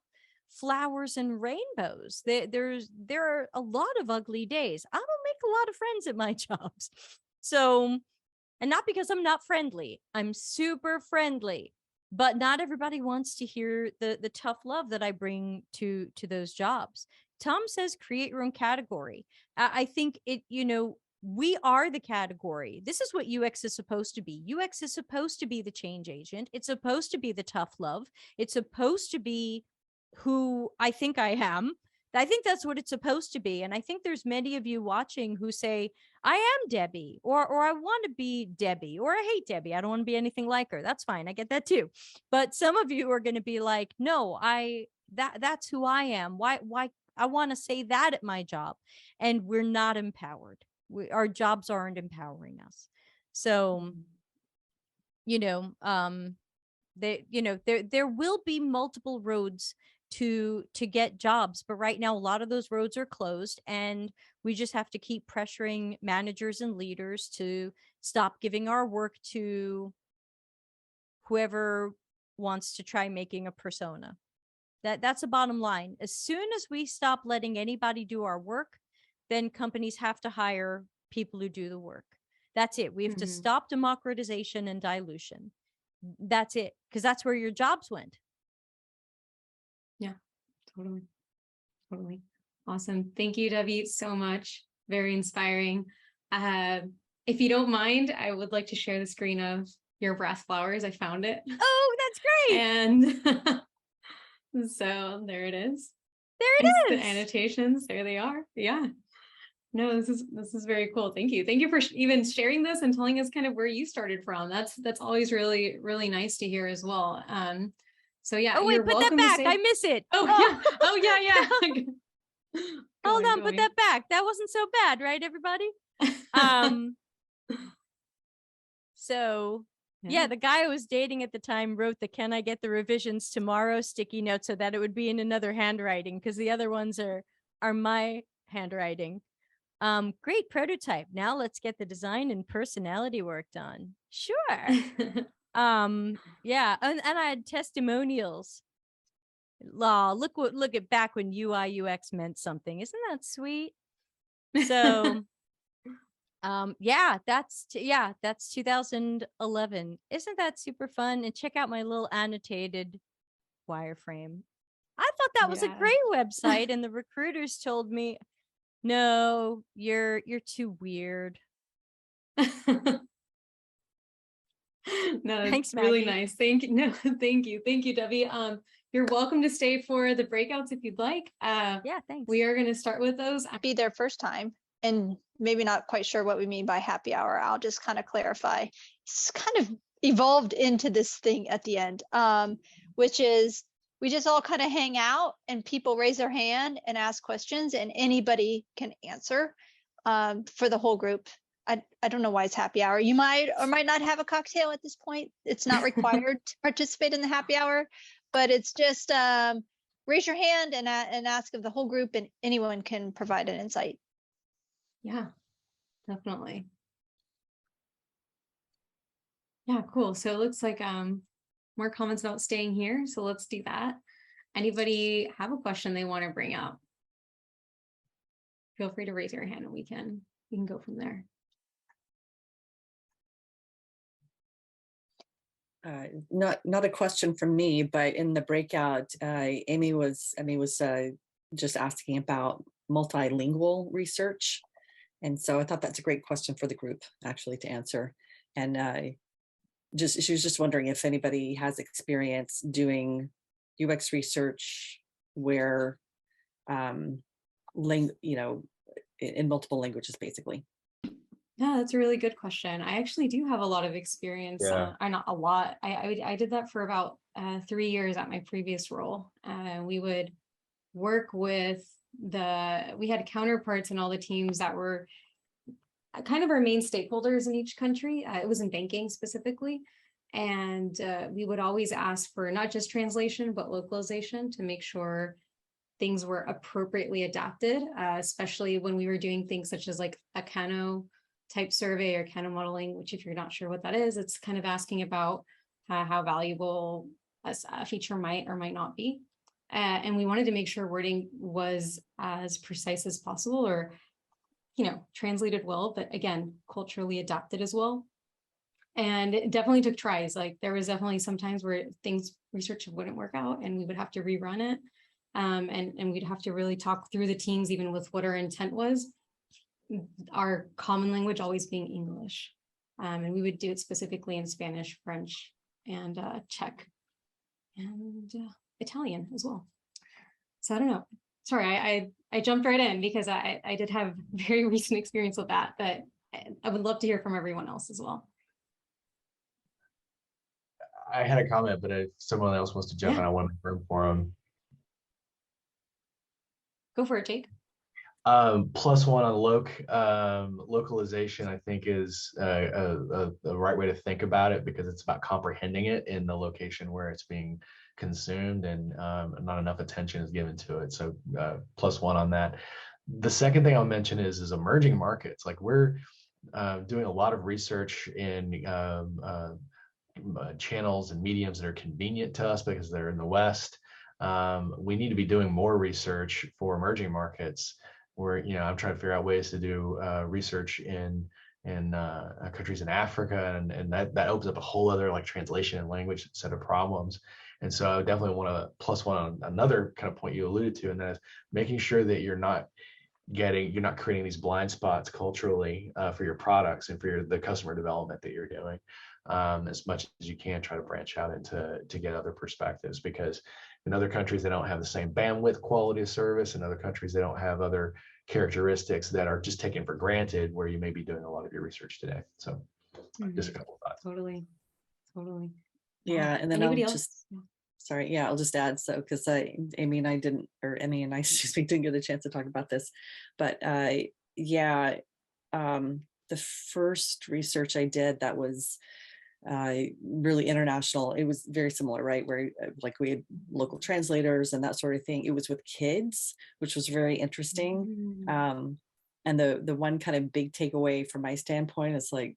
flowers and rainbows. There are a lot of ugly days. I don't make a lot of friends at my jobs. So, and not because I'm not friendly. I'm super friendly. but not everybody wants to hear the tough love that I bring to those jobs. Tom says create your own category. I think it, we are the category. This is what UX is supposed to be. UX is supposed to be the change agent. It's supposed to be the tough love. It's supposed to be who I think I am. I think that's what it's supposed to be. And I think there's many of you watching who say, I am Debbie, or I want to be Debbie, or I hate Debbie. I don't want to be anything like her. That's fine. I get that too. But some of you are going to be like, no, that's who I am. Why I want to say that at my job. And we're not empowered. Our jobs aren't empowering us. So, there will be multiple roads to get jobs, but right now a lot of those roads are closed, and we just have to keep pressuring managers and leaders to stop giving our work to whoever wants to try making a persona. That's the bottom line. As soon as we stop letting anybody do our work, then companies have to hire people who do the work. That's it. We have to stop democratization and dilution. That's it, because that's where your jobs went. Yeah, totally. Awesome. Thank you, Debbie, so much. Very inspiring. If you don't mind, I would like to share the screen of your brass flowers. I found it. Oh, that's great. And so there it is. There it is. The annotations, there they are. Yeah. No, this is very cool. Thank you. Thank you for even sharing this and telling us kind of where you started from. That's always really, really nice to hear as well. So yeah. Oh wait, put that back. I miss it. Oh yeah. Oh yeah. Hold on, put that back. That wasn't so bad, right, everybody? So yeah, the guy I was dating at the time wrote the "Can I get the revisions tomorrow" sticky note so that it would be in another handwriting, because the other ones are my handwriting. Great prototype. Now let's get the design and personality work done. Sure. Yeah, and I had testimonials. Look at back when UI UX meant something. Isn't that sweet? So that's 2011. Isn't that super fun? And check out my little annotated wireframe. I thought that was a great website, and the recruiters told me, no, you're too weird. No, thanks, really Maggie. nice. Thank you. No, thank you, Debbie. You're welcome to stay for the breakouts if you'd like. Yeah, thanks. We are going to start with those. Be there first time, and maybe not quite sure what we mean by happy hour. I'll just kind of clarify. It's kind of evolved into this thing at the end, which is we just all kind of hang out and people raise their hand and ask questions, and anybody can answer for the whole group. I don't know why it's happy hour. You might or might not have a cocktail at this point. It's not required to participate in the happy hour, but it's just raise your hand and ask of the whole group, and anyone can provide an insight. Yeah, definitely. Yeah, cool. So it looks like more comments about staying here. So let's do that. Anybody have a question they want to bring up? Feel free to raise your hand and we can go from there. Not a question from me, but in the breakout, Amy was just asking about multilingual research. And so I thought that's a great question for the group actually to answer. And she was just wondering if anybody has experience doing UX research where, in multiple languages, basically. Yeah, that's a really good question. I actually do have a lot of experience. Not a lot. I did that for about 3 years at my previous role. We would work with we had counterparts in all the teams that were kind of our main stakeholders in each country. It was in banking specifically. And we would always ask for not just translation, but localization to make sure things were appropriately adapted, especially when we were doing things such as like a Kano type survey or Kano modeling, which if you're not sure what that is, it's kind of asking about how valuable a feature might or might not be. And we wanted to make sure wording was as precise as possible, or, translated well, but again, culturally adapted as well. And it definitely took tries. Like there was definitely some times where research wouldn't work out and we would have to rerun it. And we'd have to really talk through the teams, even with what our intent was, our common language always being English. And we would do it specifically in Spanish, French, and Czech, and Italian as well. So I don't know. Sorry, I jumped right in because I did have very recent experience with that, but I would love to hear from everyone else as well. I had a comment, but if someone else wants to jump in, I want to make room for them. Go for it, Jake. +1 on localization, I think, is the right way to think about it, because it's about comprehending it in the location where it's being consumed, and not enough attention is given to it. So +1 on that. The second thing I'll mention is emerging markets. Like we're doing a lot of research in channels and mediums that are convenient to us because they're in the West. We need to be doing more research for emerging markets, where I'm trying to figure out ways to do research in countries in Africa, and that opens up a whole other like translation and language set of problems. And so I definitely want to +1 on another kind of point you alluded to, and that is making sure that you're not creating these blind spots culturally for your products and for the customer development that you're doing. As much as you can, try to branch out to get other perspectives, because in other countries they don't have the same bandwidth quality of service. In other countries they don't have other characteristics that are just taken for granted where you may be doing a lot of your research today. So just a couple of thoughts. Totally. Yeah, and then Anybody I'll else? I'll just add, so because Emmy and I, excuse me, didn't get a chance to talk about this, but the first research I did that was really international, it was very similar, right? Where like we had local translators and that sort of thing. It was with kids, which was very interesting. And the one kind of big takeaway from my standpoint is like,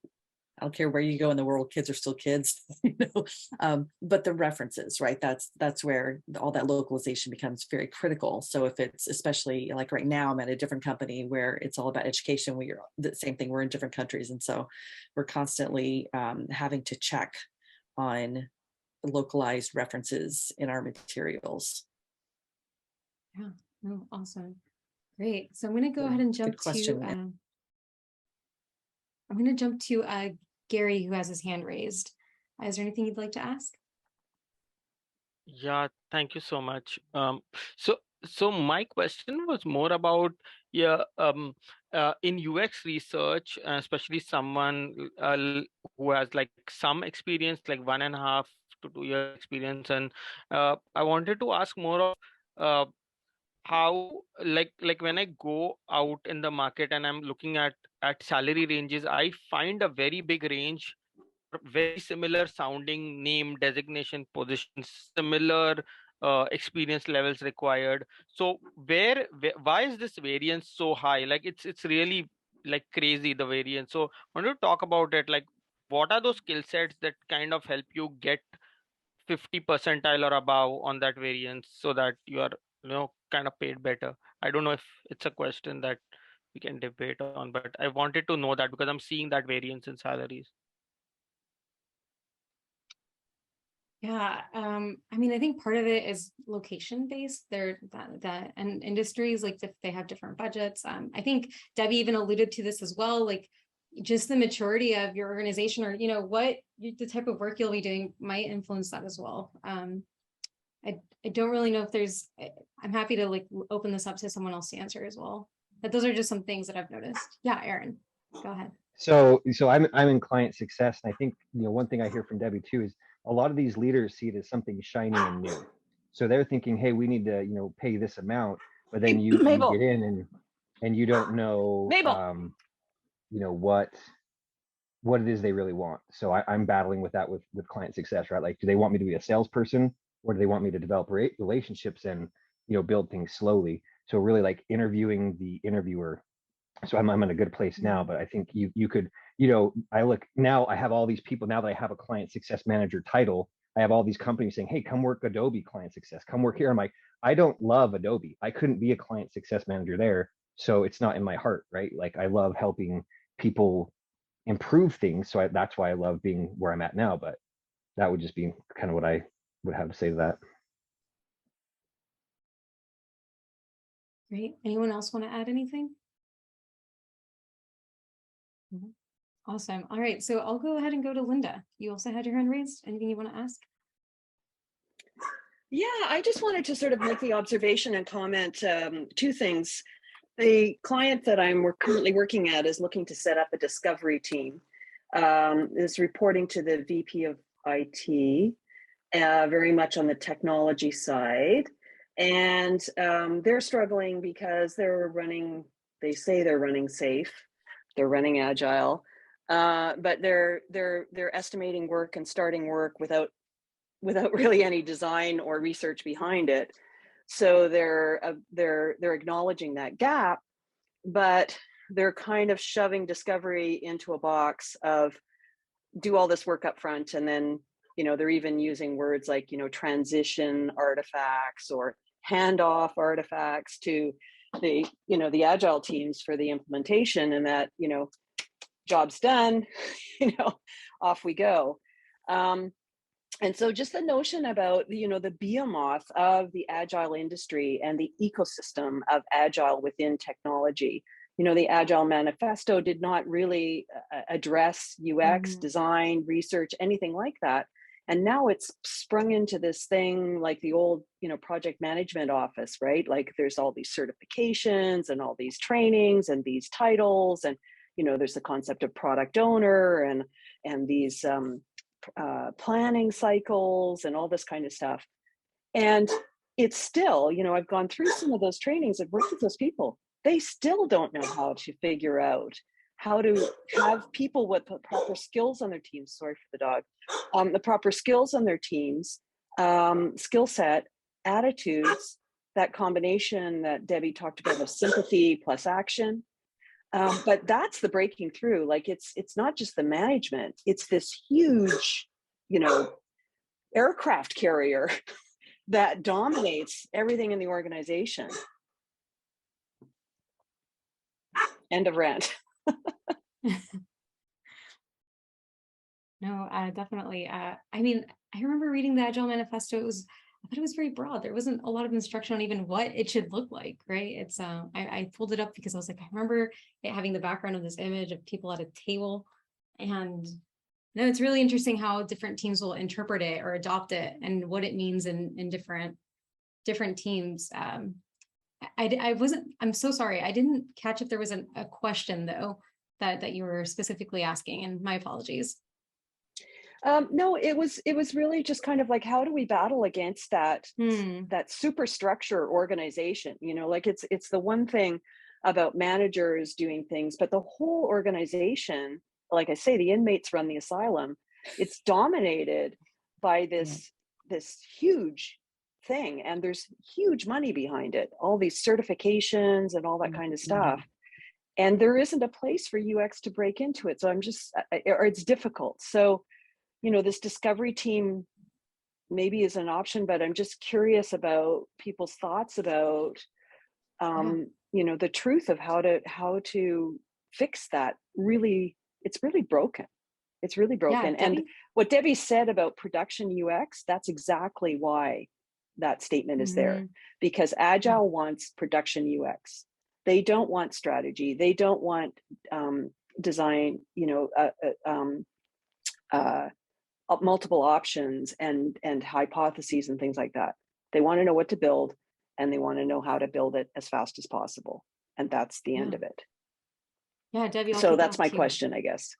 I don't care where you go in the world, kids are still kids, but the references, right? That's where all that localization becomes very critical. So if it's, especially like right now, I'm at a different company where it's all about education. We're the same thing. We're in different countries. And so we're constantly having to check on localized references in our materials. Yeah, no, awesome. Great. So I'm going to go ahead and jump to Gary, who has his hand raised. Is there anything you'd like to ask? Yeah, thank you so much. So my question was more about in UX research, especially someone who has like some experience, like 1.5 to 2 year experience, and I wanted to ask more of how like when I go out in the market and I'm looking at salary ranges, I find a very big range, very similar sounding name, designation, positions, similar experience levels required. So why is this variance so high? Like it's really like crazy, the variance. So I want to talk about it. Like what are those skill sets that kind of help you get 50 percentile or above on that variance, so that you are kind of paid better? I don't know if it's a question that we can debate on, but I wanted to know that because I'm seeing that variance in salaries. Yeah, I mean, I think part of it is location based. And industries, like they have different budgets. I think Debbie even alluded to this as well, like just the maturity of your organization, or the type of work you'll be doing might influence that as well. I don't really know if I'm happy to like open this up to someone else to answer as well. But those are just some things that I've noticed. Yeah, Aaron, go ahead. So I'm in client success, and I think one thing I hear from Debbie too is a lot of these leaders see it as something shiny and new. So they're thinking, hey, we need to pay this amount, but then you get in and you don't know what it is they really want. So I'm battling with that with client success, right? Like, do they want me to be a salesperson, or do they want me to develop relationships and build things slowly? So really like interviewing the interviewer. So I'm in a good place now, but I think you could, I have all these people now that I have a client success manager title. I have all these companies saying, hey, come work Adobe client success, come work here. I'm like, I don't love Adobe. I couldn't be a client success manager there. So it's not in my heart, right? Like I love helping people improve things. So that's why I love being where I'm at now. But that would just be kind of what I would have to say to that. Great. Anyone else want to add anything? No? Awesome. All right. So I'll go ahead and go to Linda. You also had your hand raised. Anything you want to ask? Yeah, I just wanted to sort of make the observation and comment two things. The client that I'm currently working at is looking to set up a discovery team, is reporting to the VP of IT, very much on the technology side. And they're struggling because they say they're running safe, they're running agile, but they're estimating work and starting work without really any design or research behind it. So they're acknowledging that gap, but they're kind of shoving discovery into a box of do all this work up front, and then they're even using words like transition artifacts or handoff artifacts to the agile teams for the implementation, and that job's done, off we go. And so just the notion about, the behemoth of the agile industry and the ecosystem of agile within technology. The Agile Manifesto did not really address UX, design, research, anything like that. And now it's sprung into this thing like the old, project management office, right? Like there's all these certifications and all these trainings and these titles. And, there's the concept of product owner and these planning cycles and all this kind of stuff. And it's still, I've gone through some of those trainings and worked with those people. They still don't know how to figure out how to have people with the proper skills on their teams. Sorry for the dog. The proper skills on their teams, skill set, attitudes, that combination that Debbie talked about of sympathy plus action. But that's the breaking through. Like it's not just the management, it's this huge, aircraft carrier that dominates everything in the organization. End of rant. No, definitely. I mean, I remember reading the Agile Manifesto. I thought it was very broad. There wasn't a lot of instruction on even what it should look like, right? It's I pulled it up because I was like, I remember it having the background of this image of people at a table. And no, it's really interesting how different teams will interpret it or adopt it and what it means in different teams. I'm so sorry. I didn't catch if there was a question though that you were specifically asking, and my apologies. No, it was really just kind of like, how do we battle against that superstructure organization? Like it's the one thing about managers doing things, but the whole organization, like I say, the inmates run the asylum. It's dominated by this huge thing, and there's huge money behind it, all these certifications and all that kind of stuff. And there isn't a place for UX to break into it. So or it's difficult. So this discovery team maybe is an option, but I'm just curious about people's thoughts about, the truth of how to fix that. Really, it's really broken. It's really broken. Yeah, and what Debbie said about production UX, that's exactly why that statement is there, because Agile wants production UX. They don't want strategy. They don't want design, multiple options and hypotheses and things like that. They want to know what to build, and they want to know how to build it as fast as possible. And that's the end of it. Yeah, Debbie. So that's my question, I guess.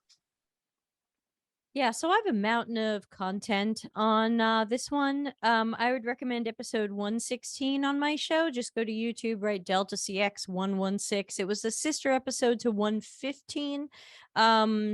Yeah, so I have a mountain of content on this one. I would recommend episode 116 on my show. Just go to YouTube, write Delta CX 116. It was the sister episode to 115.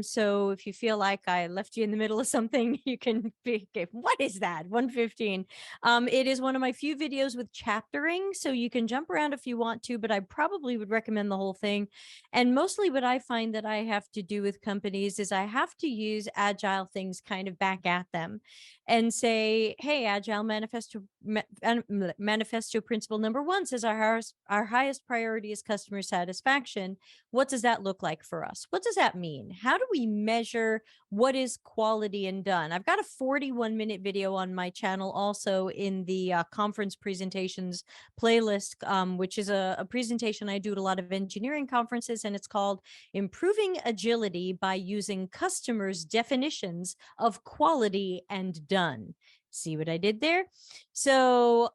So if you feel like I left you in the middle of something, you can be, okay, what is that? 115. It is one of my few videos with chaptering, so you can jump around if you want to, but I probably would recommend the whole thing. And mostly what I find that I have to do with companies is I have to use Agile Agile things kind of back at them and say, hey, Agile manifesto principle number 1 says our highest priority is customer satisfaction. What does that look like for us? What does that mean? How do we measure what is quality and done? I've got a 41-minute video on my channel also in the conference presentations playlist, which is a presentation I do at a lot of engineering conferences, and it's called Improving Agility by Using Customers' Definitions of Quality and Done. See what I did there? So,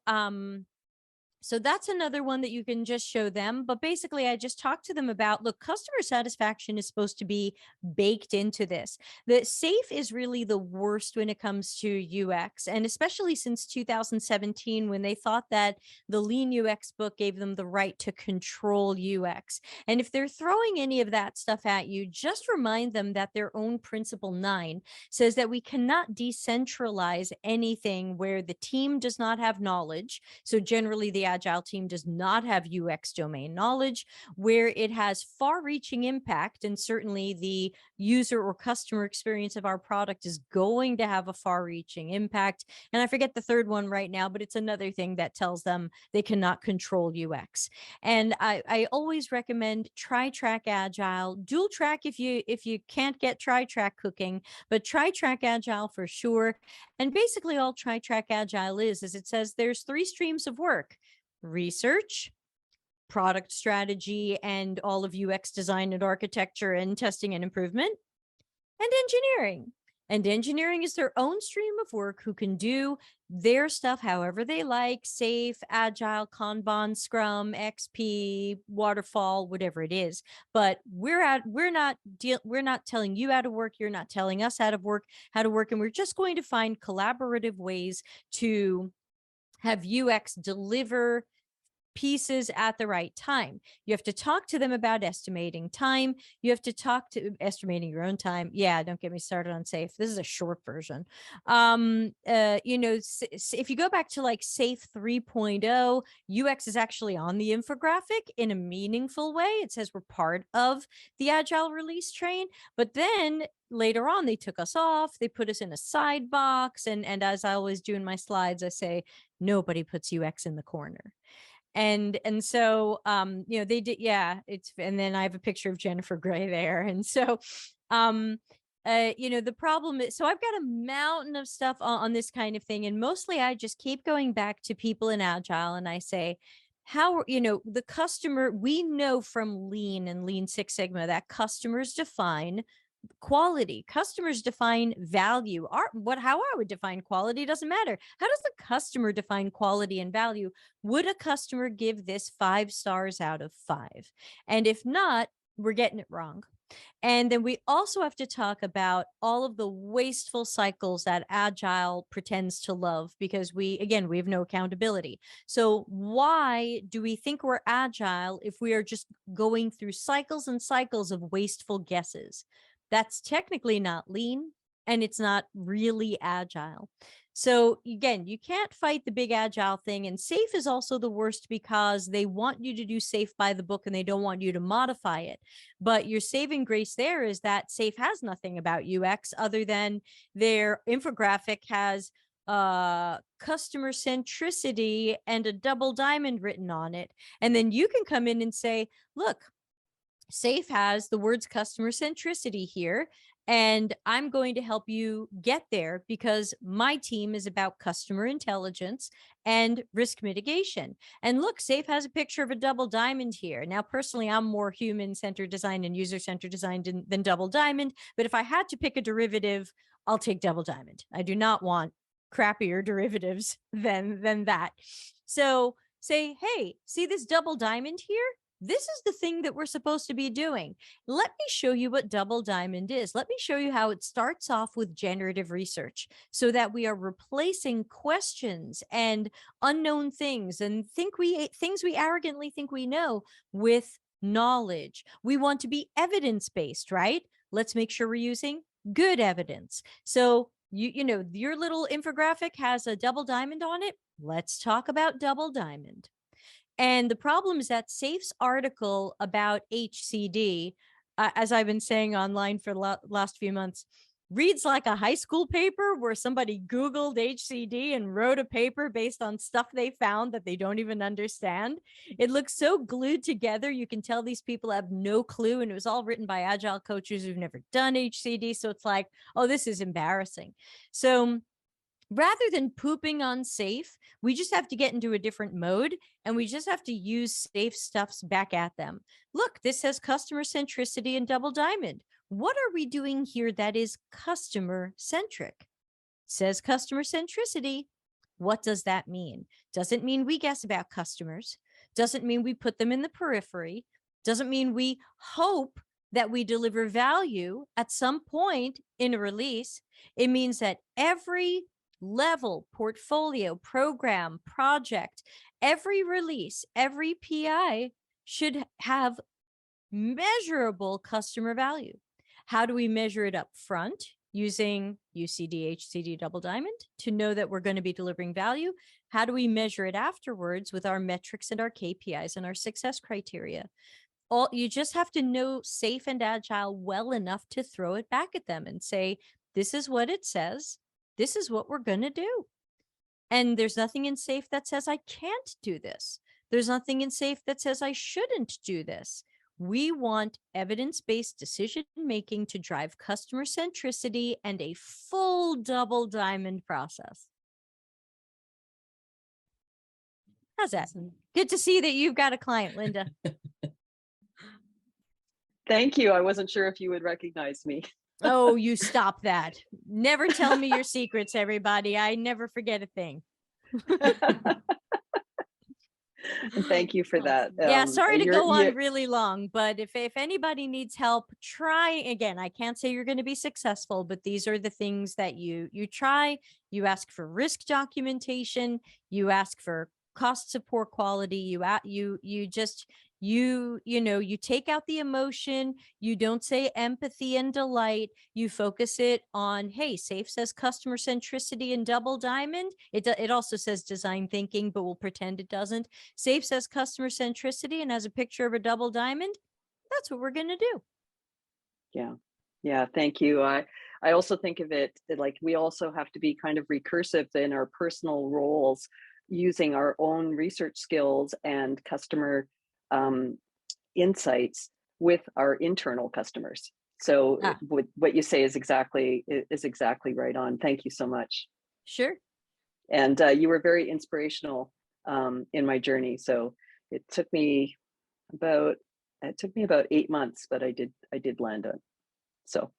so that's another one that you can just show them. But basically, I just talked to them about, look, customer satisfaction is supposed to be baked into this. The SAFE is really the worst when it comes to UX. And especially since 2017, when they thought that the Lean UX book gave them the right to control UX. And if they're throwing any of that stuff at you, just remind them that their own Principle 9 says that we cannot decentralize anything where the team does not have knowledge. So generally, the Agile team does not have UX domain knowledge, where it has far-reaching impact, and certainly the user or customer experience of our product is going to have a far-reaching impact. And I forget the third one right now, but it's another thing that tells them they cannot control UX. And I always recommend tri-track Agile, dual track if you can't get tri-track cooking, but tri-track Agile for sure. And basically all tri-track Agile is it says there's 3 streams of work: research, product strategy, and all of UX design and architecture and testing and improvement, and engineering. And engineering is their own stream of work, who can do their stuff however they like: SAFE, Agile, Kanban, Scrum, XP, Waterfall, whatever it is. But we're not telling you how to work. You're not telling us how to work, and we're just going to find collaborative ways to have UX deliver pieces at the right time. You have to talk to them about estimating time. You have to talk to estimating your own time. Yeah, don't get me started on SAFE. This is a short version. If you go back to like SAFE 3.0, UX is actually on the infographic in a meaningful way. It says we're part of the Agile release train, but then later on, they took us off. They put us in a side box. And as I always do in my slides, I say, nobody puts UX in the corner. And so, they did. Yeah, and then I have a picture of Jennifer Gray there. And so, the problem is, so I've got a mountain of stuff on this kind of thing. And mostly I just keep going back to people in Agile. And I say, the customer, we know from Lean and Lean Six Sigma that customers define quality. Customers define value. How I would define quality doesn't matter. How does the customer define quality and value? Would a customer give this 5 stars out of 5? And if not, we're getting it wrong. And then we also have to talk about all of the wasteful cycles that Agile pretends to love, because we have no accountability. So why do we think we're Agile if we are just going through cycles and cycles of wasteful guesses? That's technically not Lean, and it's not really Agile. So again, you can't fight the big Agile thing. And SAFE is also the worst, because they want you to do SAFE by the book and they don't want you to modify it. But your saving grace there is that SAFE has nothing about UX other than their infographic has customer centricity and a double diamond written on it. And then you can come in and say, look, SAFE has the words customer centricity here, and I'm going to help you get there because my team is about customer intelligence and risk mitigation. And look, SAFE has a picture of a double diamond here. Now, personally, I'm more human-centered design and user-centered design than double diamond, but if I had to pick a derivative, I'll take double diamond. I do not want crappier derivatives than that. So say, hey, see this double diamond here? This is the thing that we're supposed to be doing. Let me show you what double diamond is. Let me show you how it starts off with generative research, so that we are replacing questions and unknown things and things we arrogantly think we know with knowledge. We want to be evidence-based, right? Let's make sure we're using good evidence. So your little infographic has a double diamond on it. Let's talk about double diamond. And the problem is that SAFE's article about HCD, as I've been saying online for the last few months, reads like a high school paper where somebody Googled HCD and wrote a paper based on stuff they found that they don't even understand. It looks so glued together. You can tell these people have no clue. And it was all written by agile coaches who've never done HCD. So it's like, oh, this is embarrassing. So rather than pooping on safe, we just have to get into a different mode and we just have to use safe stuffs back at them. Look, this says customer centricity and double diamond. What are we doing here that is customer centric? Says customer centricity. What does that mean? Doesn't mean we guess about customers. Doesn't mean we put them in the periphery. Doesn't mean we hope that we deliver value at some point in a release. It means that every level, portfolio, program, project, every release, every PI should have measurable customer value. How do we measure it up front? Using UCD, HCD, double diamond to know that we're going to be delivering value. How do we measure it afterwards with our metrics and our KPIs and our success criteria? You just have to know safe and agile well enough to throw it back at them and say, this is what it says. This is what we're going to do. And there's nothing in safe that says I can't do this. There's nothing in safe that says I shouldn't do this. We want evidence-based decision-making to drive customer centricity and a full double diamond process. How's that? Good to see that you've got a client, Linda. Thank you. I wasn't sure if you would recognize me. Oh, you stop that. Never tell me your secrets, everybody. I never forget a thing. Thank you for that. Yeah, sorry to go on really long, but if anybody needs help, try again. I can't say you're going to be successful, but these are the things that you try. You ask for risk documentation. You ask for costs of poor quality. You take out the emotion. You don't say empathy and delight. You focus it on, hey, safe says customer centricity and double diamond. It also says design thinking, but we'll pretend it doesn't. Safe says customer centricity and has a picture of a double diamond. That's what we're going to do. Yeah. Thank you. I also think of it like we also have to be kind of recursive in our personal roles, using our own research skills and customer insights with our internal customers. So what you say is exactly right on. Thank you so much. Sure. And you were very inspirational in my journey. So it took me about 8 months, but I did land on. So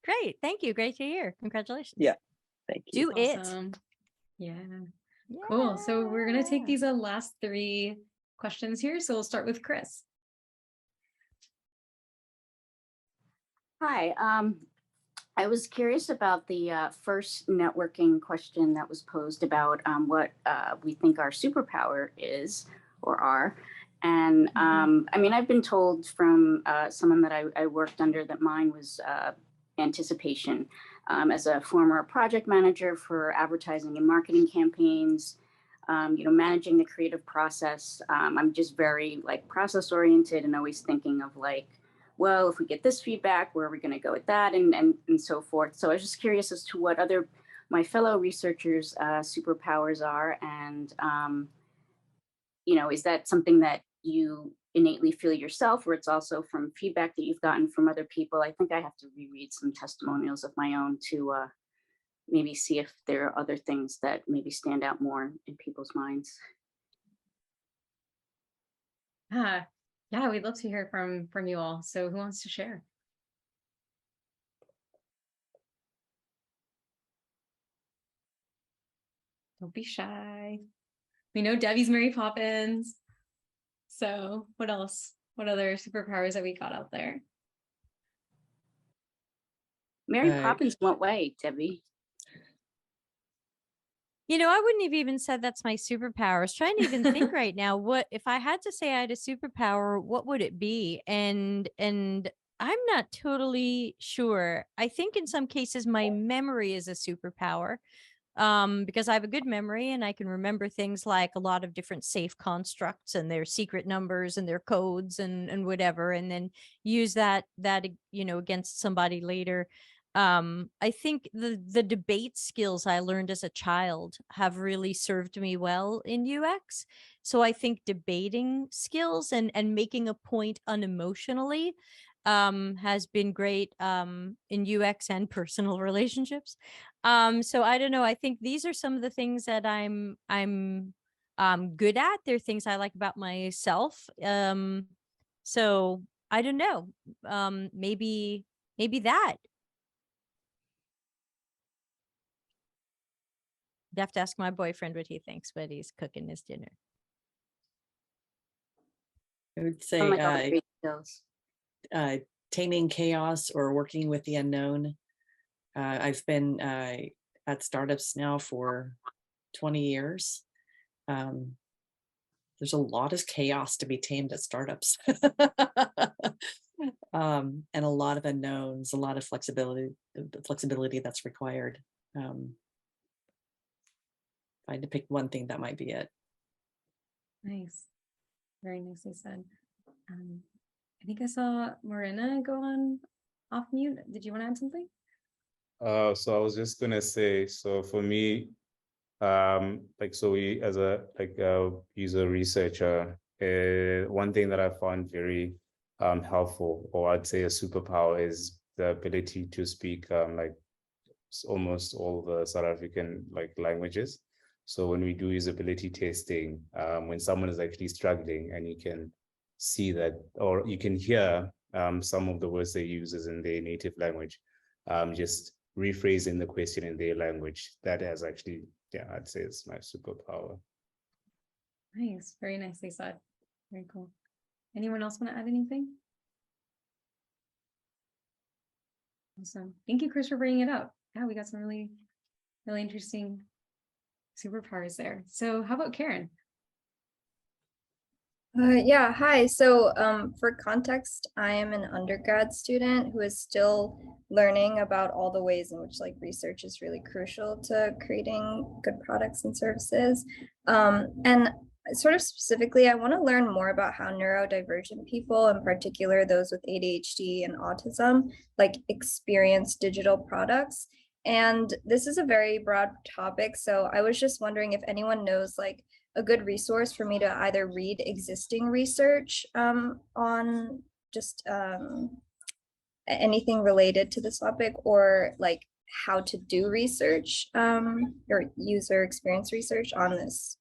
great. Thank you. Great to hear. Congratulations. Yeah. Thank you. Do Awesome. Yeah. Cool. So we're going to take these last 3 questions here. So we'll start with Chris. Hi. I was curious about the first networking question that was posed about what we think our superpower is or are. And I mean, I've been told from someone that I worked under that mine was anticipation. As a former project manager for advertising and marketing campaigns, managing the creative process, I'm just very like process oriented and always thinking of like, well, if we get this feedback, where are we going to go with that, and so forth. So I was just curious as to what my fellow researchers' superpowers are, and is that something that you innately feel yourself, or it's also from feedback that you've gotten from other people? I think I have to reread some testimonials of my own to maybe see if there are other things that maybe stand out more in people's minds. Yeah, we'd love to hear from you all. So who wants to share? Don't be shy. We know Debbie's Mary Poppins. So what else? What other superpowers have we got out there? Mary Poppins went way, Debbie. I wouldn't have even said that's my superpower. I was trying to even think right now, what if I had to say I had a superpower, what would it be? And I'm not totally sure. I think in some cases my memory is a superpower, because I have a good memory and I can remember things like a lot of different safe constructs and their secret numbers and their codes and whatever, and then use that against somebody later. I think the debate skills I learned as a child have really served me well in UX. So I think debating skills and making a point unemotionally has been great in UX and personal relationships. So I don't know. I think these are some of the things that I'm good at. They're things I like about myself. So I don't know. Maybe that. I'd have to ask my boyfriend what he thinks, but he's cooking his dinner. I would Oh my say God, great skills. taming chaos or working with the unknown. I've been at startups now for 20 years. There's a lot of chaos to be tamed at startups. And a lot of unknowns, a lot of flexibility that's required. If I had to pick one thing, that might be it. Nice. Very nicely said. I think I saw Marina go on off mute. Did you want to add something? So I was just gonna say, so for me, so we as a user researcher, one thing that I found very helpful, or I'd say a superpower, is the ability to speak almost all the South African languages. So when we do usability testing, when someone is actually struggling and you can see that, or you can hear some of the words they use is in their native language, just rephrasing the question in their language, that has actually, I'd say it's my superpower. Nice. Very nicely said. Very cool. Anyone else want to add anything? Awesome. Thank you, Chris, for bringing it up. Yeah, we got some really, really interesting superpowers there. So how about Karen? Yeah, hi. So for context, I am an undergrad student who is still learning about all the ways in which research is really crucial to creating good products and services. And sort of specifically, I want to learn more about how neurodivergent people, in particular those with ADHD and autism, experience digital products. And this is a very broad topic. So I was just wondering if anyone knows a good resource for me to either read existing research on just anything related to this topic, or how to do research or user experience research on this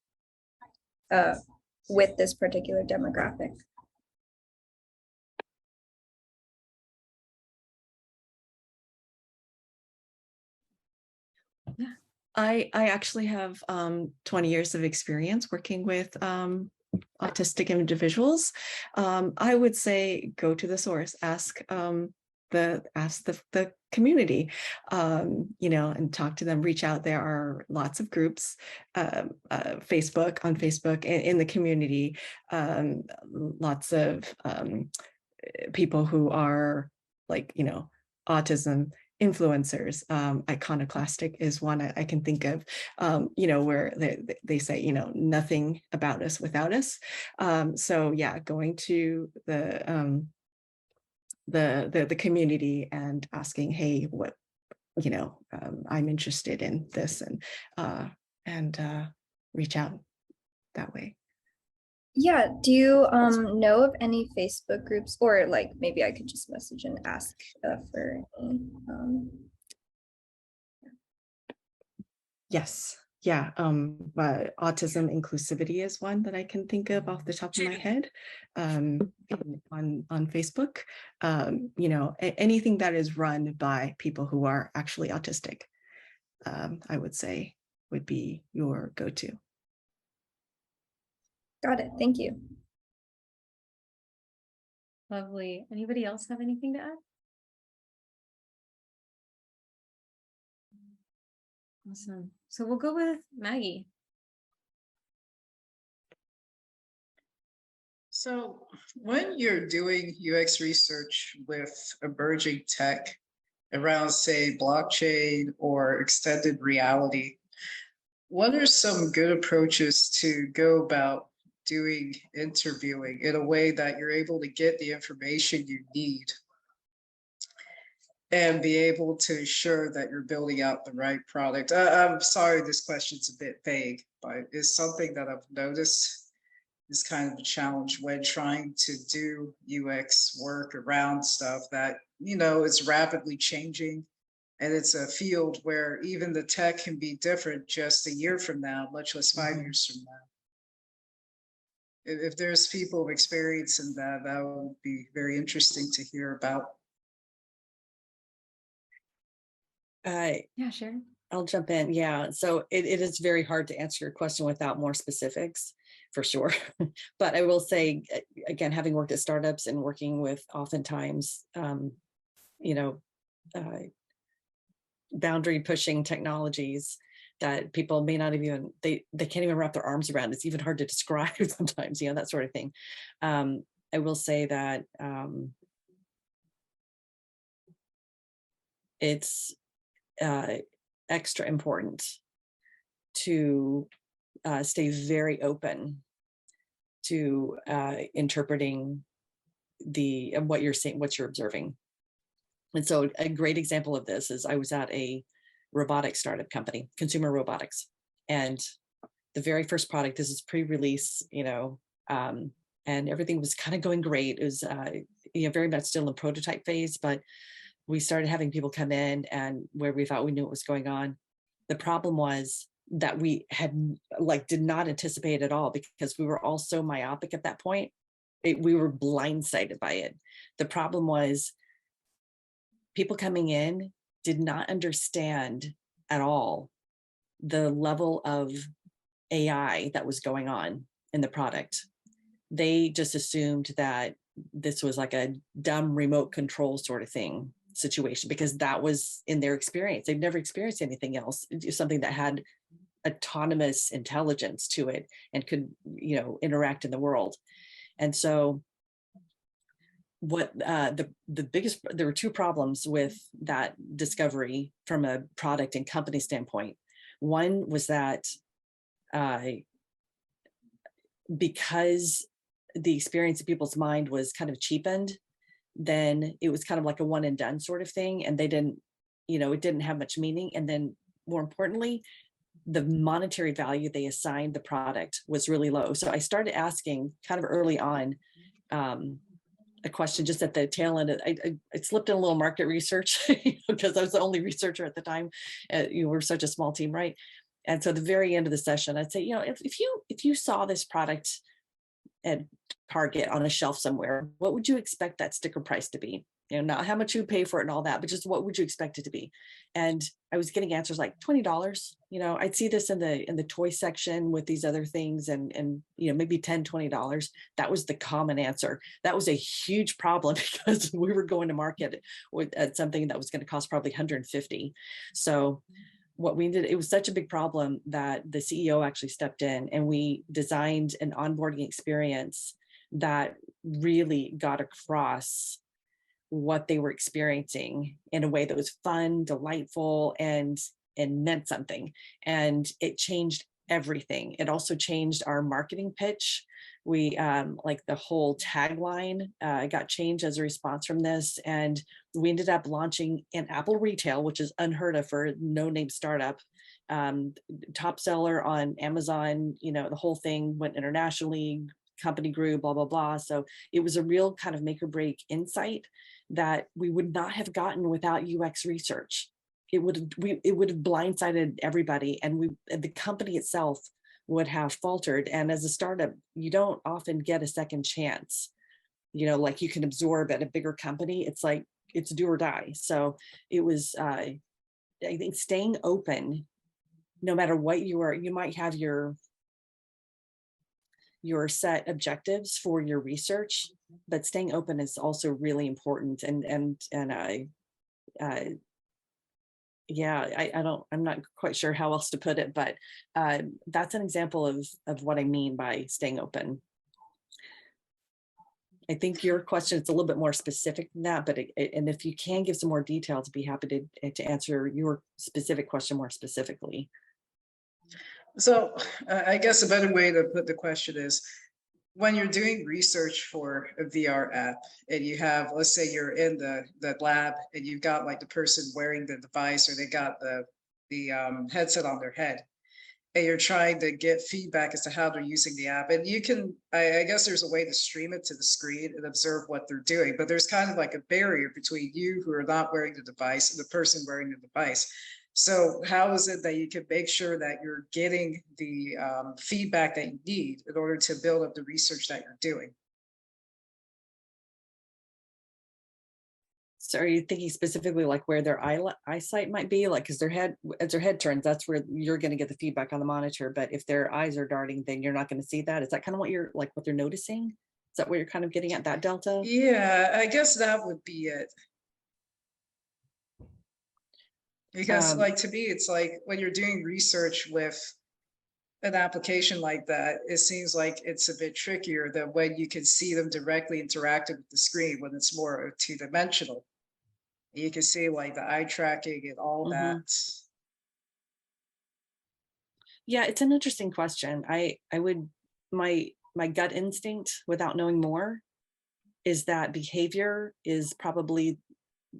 with this particular demographic. Yeah. I actually have 20 years of experience working with autistic individuals. I would say go to the source, ask the community, and talk to them, reach out. There are lots of groups, on Facebook in the community, lots of people who are autism influencers. Iconoclastic is one I can think of, where they say, nothing about us without us. So yeah, going to the community and asking, hey, what, I'm interested in this, and reach out that way. Yeah, do you know of any Facebook groups, or maybe I could just message and ask for any? Yes, yeah. Autism inclusivity is one that I can think of off the top of my head. On Facebook, anything that is run by people who are actually autistic, I would say would be your go-to. Got it. Thank you. Lovely. Anybody else have anything to add? Awesome. So we'll go with Maggie. So when you're doing UX research with emerging tech around, say, blockchain or extended reality, what are some good approaches to go about doing interviewing in a way that you're able to get the information you need? and be able to ensure that you're building out the right product. I'm sorry, this question's a bit vague, but it's something that I've noticed is kind of a challenge when trying to do UX work around stuff that, you know, it's rapidly changing. And it's a field where even the tech can be different just a year from now, much less 5 years from now. If there's people of experience in that, that would be very interesting to hear about. Yeah, sure. I'll jump in. Yeah. So it is very hard to answer your question without more specifics, for sure. But I will say, again, having worked at startups and working with oftentimes, you know, boundary pushing technologies that people may not even, they can't even wrap their arms around. It's even hard to describe sometimes, you know, that sort of thing. I will say that it's extra important to stay very open to interpreting what you're seeing, what you're observing. And so a great example of this is I was at a robotics startup company, consumer robotics, and the very first product, this is pre-release, you know, and everything was kind of going great. It was, you know, very much still in the prototype phase, but we started having people come in and where we thought we knew what was going on. The problem was that we had did not anticipate at all because we were all so myopic at that point. We were blindsided by it. The problem was people coming in did not understand at all the level of AI that was going on in the product. They just assumed that this was like a dumb remote control sort of thing situation because that was in their experience. They've never experienced anything else, something that had autonomous intelligence to it and could, you know, interact in the world. And so what the biggest, there were two problems with that discovery from a product and company standpoint. One was that because the experience in people's mind was kind of cheapened, then it was kind of like a one and done sort of thing. And they didn't, you know, it didn't have much meaning. And then more importantly, the monetary value they assigned the product was really low. So I started asking kind of early on a question just at the tail end. I slipped in a little market research because I was the only researcher at the time. You were such a small team, right? And so at the very end of the session, I'd say, you know, if you saw this product at Target on a shelf somewhere, what would you expect that sticker price to be? You know, not how much you pay for it and all that, but just what would you expect it to be? And I was getting answers like $20. You know, I'd see this in the toy section with these other things and you know, maybe $10, $20. That was the common answer. That was a huge problem because we were going to market at something that was going to cost probably $150. So what we did, it was such a big problem that the CEO actually stepped in and we designed an onboarding experience that really got across what they were experiencing in a way that was fun, delightful, and meant something. And it changed everything. It also changed our marketing pitch. We like the whole tagline got changed as a response from this. And we ended up launching in Apple retail, which is unheard of for a no-name startup. Top seller on Amazon, you know, the whole thing went internationally, company grew, blah, blah, blah. So it was a real kind of make or break insight that we would not have gotten without UX research. It would have blindsided everybody, and the company itself would have faltered. And as a startup, you don't often get a second chance. You know, like you can absorb at a bigger company. It's like it's do or die. So it was, I think, staying open, no matter what you are. You might have your set objectives for your research, but staying open is also really important. I'm not quite sure how else to put it, but that's an example of what I mean by staying open. I think your question is a little bit more specific than that, but and if you can give some more details, I'd be happy to answer your specific question more specifically. So I guess a better way to put the question is, when you're doing research for a VR app and you have, let's say you're in the lab and you've got like the person wearing the device or they got the headset on their head and you're trying to get feedback as to how they're using the app. And you can, I guess there's a way to stream it to the screen and observe what they're doing, but there's kind of like a barrier between you who are not wearing the device and the person wearing the device. So how is it that you can make sure that you're getting the feedback that you need in order to build up the research that you're doing? So are you thinking specifically like where their eyesight might be? Like, as their head turns, that's where you're going to get the feedback on the monitor. But if their eyes are darting, then you're not going to see that. Is that kind of what you're like, what they're noticing? Is that what you're kind of getting at, that delta? Yeah, I guess that would be it. Because like to me, it's like when you're doing research with an application like that, it seems like it's a bit trickier than when you can see them directly interacting with the screen when it's more two-dimensional. You can see like the eye tracking and all that. Yeah, it's an interesting question. I would, my gut instinct without knowing more is that behavior is probably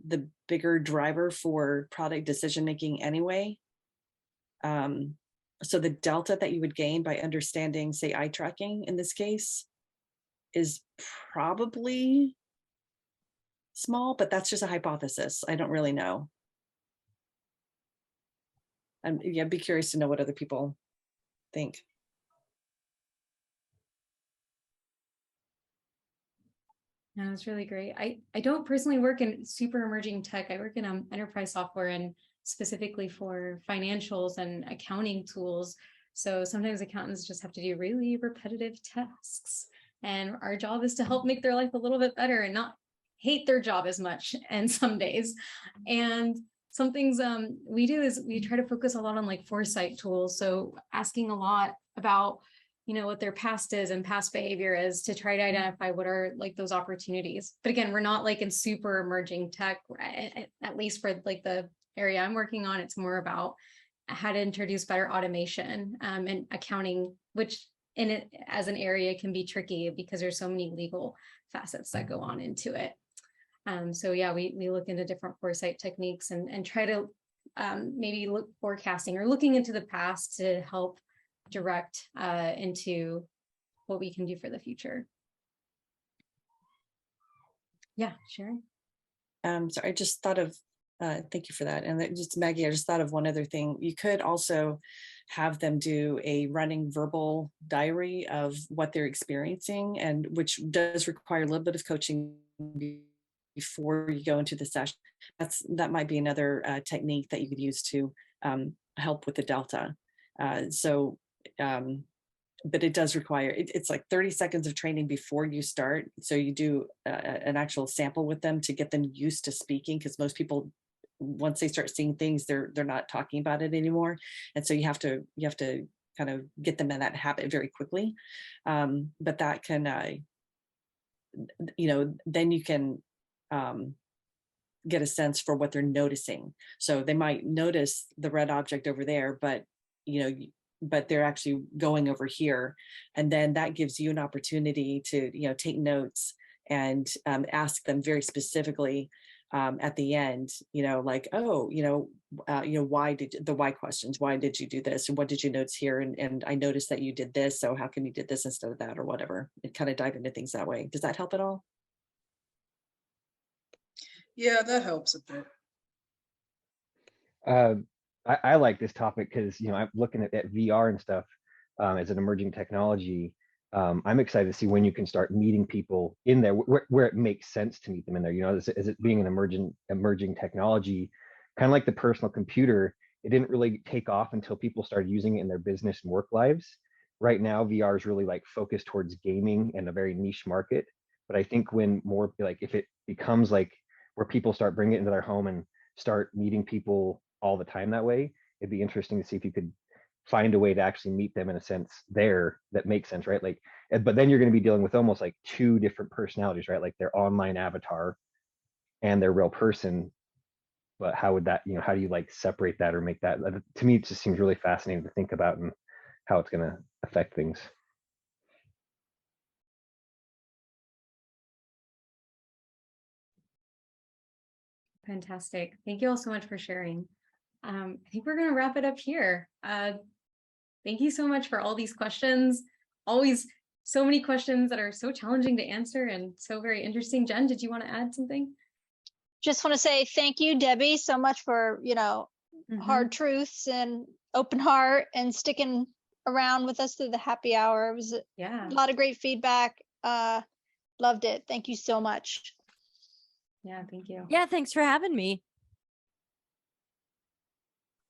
the bigger driver for product decision making anyway. So the delta that you would gain by understanding, say, eye tracking in this case is probably small, but that's just a hypothesis. I don't really know. And yeah, I'd be curious to know what other people think. No, it's really great. I don't personally work in super emerging tech. I work in enterprise software and specifically for financials and accounting tools. So sometimes accountants just have to do really repetitive tasks. And our job is to help make their life a little bit better and not hate their job as much and some days. And some things we do is we try to focus a lot on like foresight tools. So asking a lot about, you know, what their past is and past behavior is to try to identify what are like those opportunities. But again, we're not like in super emerging tech, at least for like the area I'm working on. It's more about how to introduce better automation and accounting, which in it as an area can be tricky because there's so many legal facets that go on into it. So yeah, we look into different foresight techniques and try to maybe look forecasting or looking into the past to help direct into what we can do for the future. Yeah, Sharon. So I just thought of, thank you for that. And just Maggie, I just thought of one other thing. You could also have them do a running verbal diary of what they're experiencing, and which does require a little bit of coaching before you go into the session. That might be another technique that you could use to help with the delta. But it does require, it's like 30 seconds of training before you start. So you do an actual sample with them to get them used to speaking, because most people, once they start seeing things, they're not talking about it anymore. And so you have to kind of get them in that habit very quickly. But that can, then you can get a sense for what they're noticing. So they might notice the red object over there, but they're actually going over here. And then that gives you an opportunity to, take notes and ask them very specifically at the end, like, why did the why questions, why did you do this? And what did you notice here? And I noticed that you did this. So how come you did this instead of that or whatever? And kind of dive into things that way. Does that help at all? Yeah, that helps a bit. I like this topic because, I'm looking at VR and stuff as an emerging technology. I'm excited to see when you can start meeting people in there where it makes sense to meet them in there. As it being an emerging technology, kind of like the personal computer, it didn't really take off until people started using it in their business and work lives. Right now, VR is really like focused towards gaming and a very niche market. But I think when more like if it becomes like where people start bringing it into their home and start meeting people all the time that way, it'd be interesting to see if you could find a way to actually meet them in a sense there that makes sense, right? Like, but then you're going to be dealing with almost like two different personalities, right? Like their online avatar and their real person. But how would that, how do you like separate that or make that? To me, it just seems really fascinating to think about and how it's going to affect things. Fantastic. Thank you all so much for sharing. I think we're going to wrap it up here. Thank you so much for all these questions. Always so many questions that are so challenging to answer and so very interesting. Jen, did you want to add something? Just want to say thank you, Debbie, so much for, hard truths and open heart and sticking around with us through the happy hour. It was a lot of great feedback. Loved it. Thank you so much. Yeah, thank you. Yeah, thanks for having me.